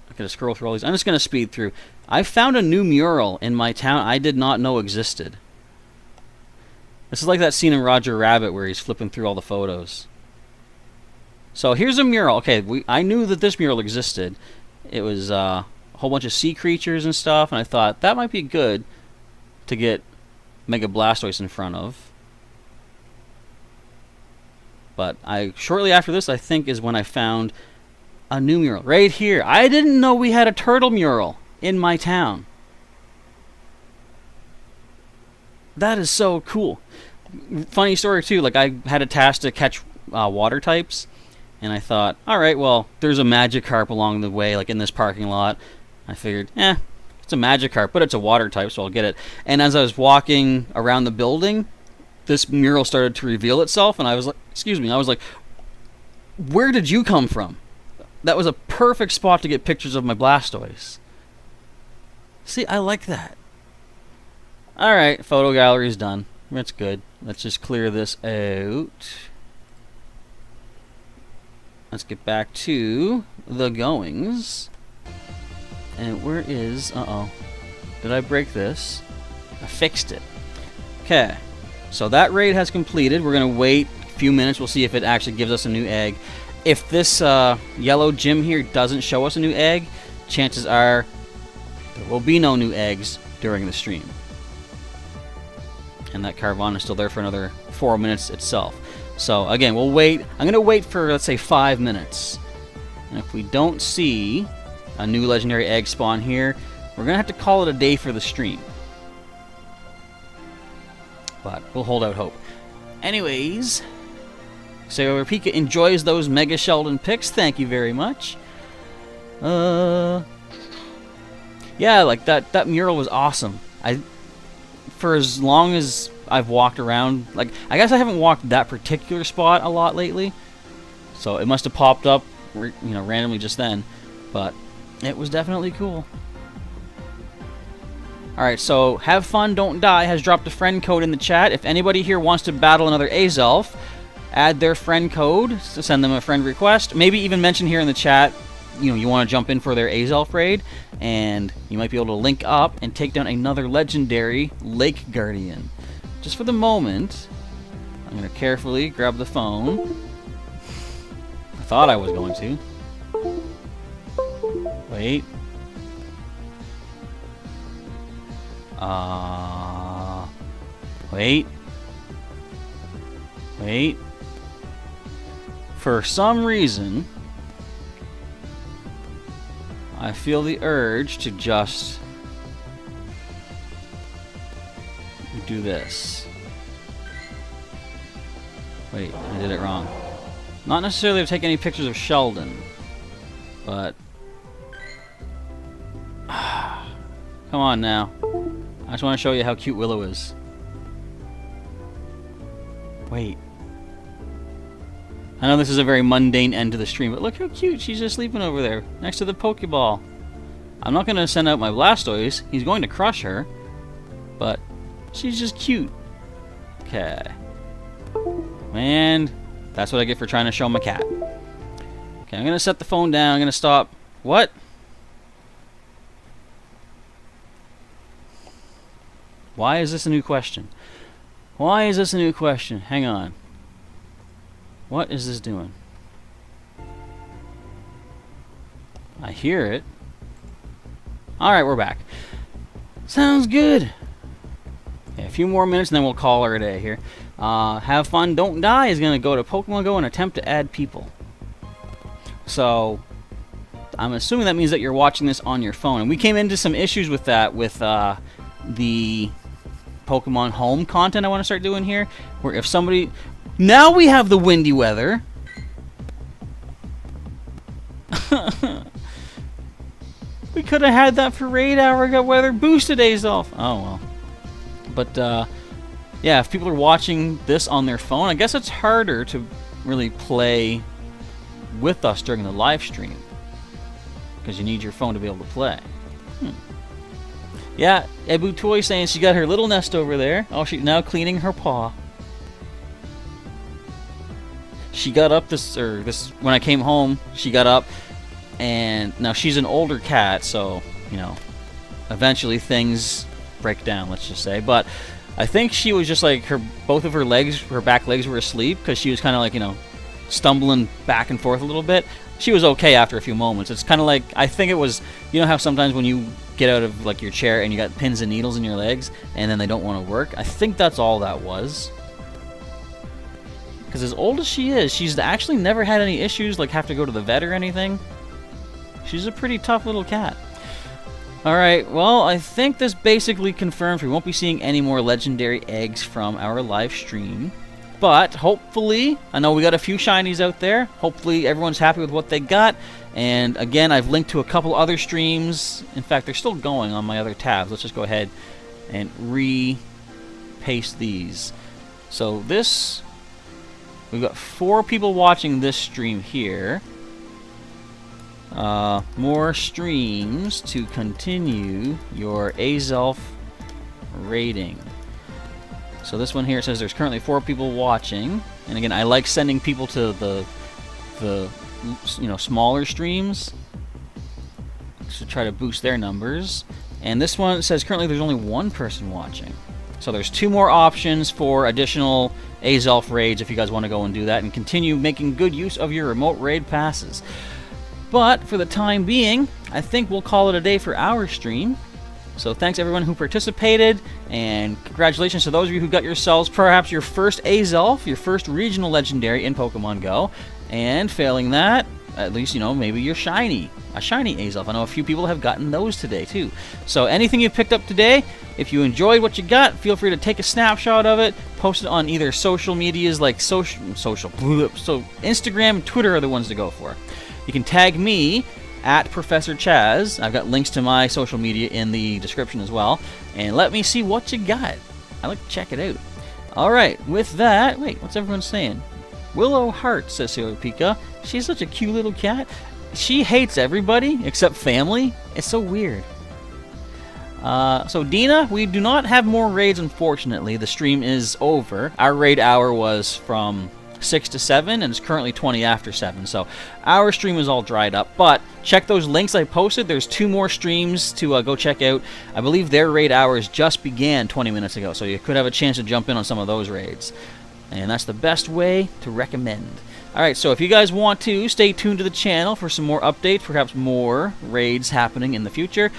A: I gotta scroll through all these. I'm just gonna speed through. I found a new mural in my town I did not know existed. This is like that scene in Roger Rabbit where he's flipping through all the photos. So here's a mural. Okay, I knew that this mural existed. It was a whole bunch of sea creatures and stuff, and I thought that might be good to get Mega Blastoise in front of. But shortly after this, I think, is when I found a new mural right here. I didn't know we had a turtle mural in my town. That is so cool. Funny story too, like I had a task to catch water types, and I thought, alright, well, there's a Magikarp along the way, like in this parking lot. I figured, it's a Magikarp, but it's a water type, so I'll get it. And as I was walking around the building, this mural started to reveal itself, and I was like, where did you come from? That was a perfect spot to get pictures of my Blastoise. See, I like that. Alright, photo gallery's done. That's good. Let's just clear this out. Let's get back to the goings. And where is... Uh-oh. Did I break this? I fixed it. Okay. So that raid has completed. We're going to wait a few minutes. We'll see if it actually gives us a new egg. If this yellow gym here doesn't show us a new egg, chances are there will be no new eggs during the stream. And that Carvana is still there for another 4 minutes itself. So again, we'll wait. I'm going to wait for, let's say, 5 minutes. And if we don't see a new legendary egg spawn here, we're going to have to call it a day for the stream. But we'll hold out hope. Anyways... So Pika enjoys those Mega Sheldon picks. Thank you very much. Yeah, like that mural was awesome. For as long as I've walked around, like I guess I haven't walked that particular spot a lot lately. So it must have popped up, randomly just then. But it was definitely cool. Alright, so Have Fun, Don't Die has dropped a friend code in the chat. If anybody here wants to battle another Azelf, add their friend code to send them a friend request. Maybe even mention here in the chat, you want to jump in for their Azelf raid, and you might be able to link up and take down another legendary Lake Guardian. Just for the moment, I'm going to carefully grab the phone. I thought I was going to. Wait. Wait. Wait. For some reason, I feel the urge to just do this. Wait, I did it wrong. Not necessarily to take any pictures of Sheldon, but... Come on now. I just want to show you how cute Willow is. Wait. I know this is a very mundane end to the stream, but look how cute she's just sleeping over there, next to the Pokeball. I'm not going to send out my Blastoise. He's going to crush her, but she's just cute. Okay. And that's what I get for trying to show my cat. Okay, I'm going to set the phone down. I'm going to stop. What? Why is this a new question? Why is this a new question? Hang on. What is this doing? I hear it. Alright, we're back. Sounds good. Okay, a few more minutes and then we'll call her a day here. Have fun, don't die is going to go to Pokemon Go and attempt to add people. So, I'm assuming that means that you're watching this on your phone. And we came into some issues with that with the Pokemon Home content I want to start doing here. Where if somebody... Now we have the windy weather. We could have had that for Raid Hour. Got weather boosted Azelf. Oh well. But yeah, if people are watching this on their phone, I guess it's harder to really play with us during the live stream because you need your phone to be able to play. Yeah, Ebu Toy saying she got her little nest over there. Oh, she's now cleaning her paw. She got up when I came home, she got up, and now she's an older cat, so, you know, eventually things break down, let's just say. But I think she was just like, both of her legs, her back legs were asleep, because she was kind of like, you know, stumbling back and forth a little bit. She was okay after a few moments. It's kind of like, I think it was, you know how sometimes when you get out of like your chair and you got pins and needles in your legs, and then they don't want to work? I think that's all that was. Because as old as she is, she's actually never had any issues, like have to go to the vet or anything. She's a pretty tough little cat. Alright, well, I think this basically confirms we won't be seeing any more legendary eggs from our live stream. But, hopefully, I know we got a few shinies out there. Hopefully everyone's happy with what they got. And again, I've linked to a couple other streams. In fact, they're still going on my other tabs. Let's just go ahead and re-paste these. So this... We've got 4 people watching this stream here. More streams to continue your Azelf rating. So this one here says there's currently 4 people watching. And again, I like sending people to the you know, smaller streams to try to boost their numbers. And this one says currently there's only 1 person watching. So there's 2 more options for additional Azelf Raids if you guys want to go and do that and continue making good use of your remote raid passes. But for the time being, I think we'll call it a day for our stream. So thanks everyone who participated, and congratulations to those of you who got yourselves perhaps your first Azelf, your first regional legendary in Pokemon Go. And failing that, at least, you know, maybe you're shiny. A shiny Azelf. I know a few people have gotten those today, too. So anything you picked up today, if you enjoyed what you got, feel free to take a snapshot of it, post it on either social medias like so Instagram and Twitter are the ones to go for. You can tag me at Professor Chaz. I've got links to my social media in the description as well. And let me see what you got. I like to check it out. Alright, with that, wait, what's everyone saying? Willow Heart, says Sailor Pika. She's such a cute little cat. She hates everybody except family. It's so weird. So Dina, we do not have more raids, unfortunately. The stream is over. Our raid hour was from 6 to 7, and it's currently 20 after 7. So our stream is all dried up. But check those links I posted. There's 2 more streams to go check out. I believe their raid hours just began 20 minutes ago, so you could have a chance to jump in on some of those raids. And that's the best way to recommend. Alright, so if you guys want to, stay tuned to the channel for some more updates, perhaps more raids happening in the future.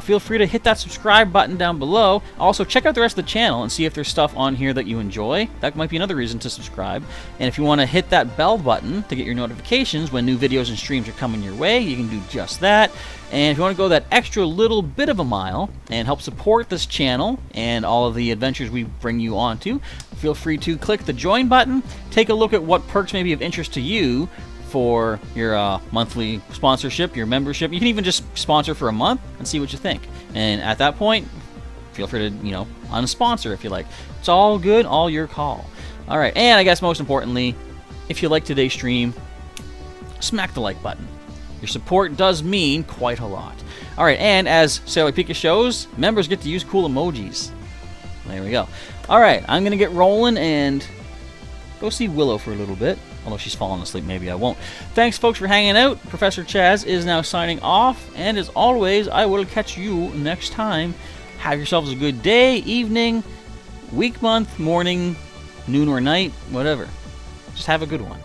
A: Feel free to hit that subscribe button down below. Also, check out the rest of the channel and see if there's stuff on here that you enjoy. That might be another reason to subscribe. And if you want to hit that bell button to get your notifications when new videos and streams are coming your way, you can do just that. And if you want to go that extra little bit of a mile and help support this channel and all of the adventures we bring you onto, feel free to click the join button. Take a look at what perks may be of interest to you for your monthly sponsorship, your membership. You can even just sponsor for a month and see what you think. And at that point, feel free to, unsponsor if you like. It's all good, all your call. All right, and I guess most importantly, if you like today's stream, smack the like button. Your support does mean quite a lot. All right, and as Sailor Pika shows, members get to use cool emojis. There we go. All right, I'm going to get rolling and go see Willow for a little bit. Although she's falling asleep, maybe I won't. Thanks, folks, for hanging out. Professor Chaz is now signing off. And as always, I will catch you next time. Have yourselves a good day, evening, week, month, morning, noon or night, whatever. Just have a good one.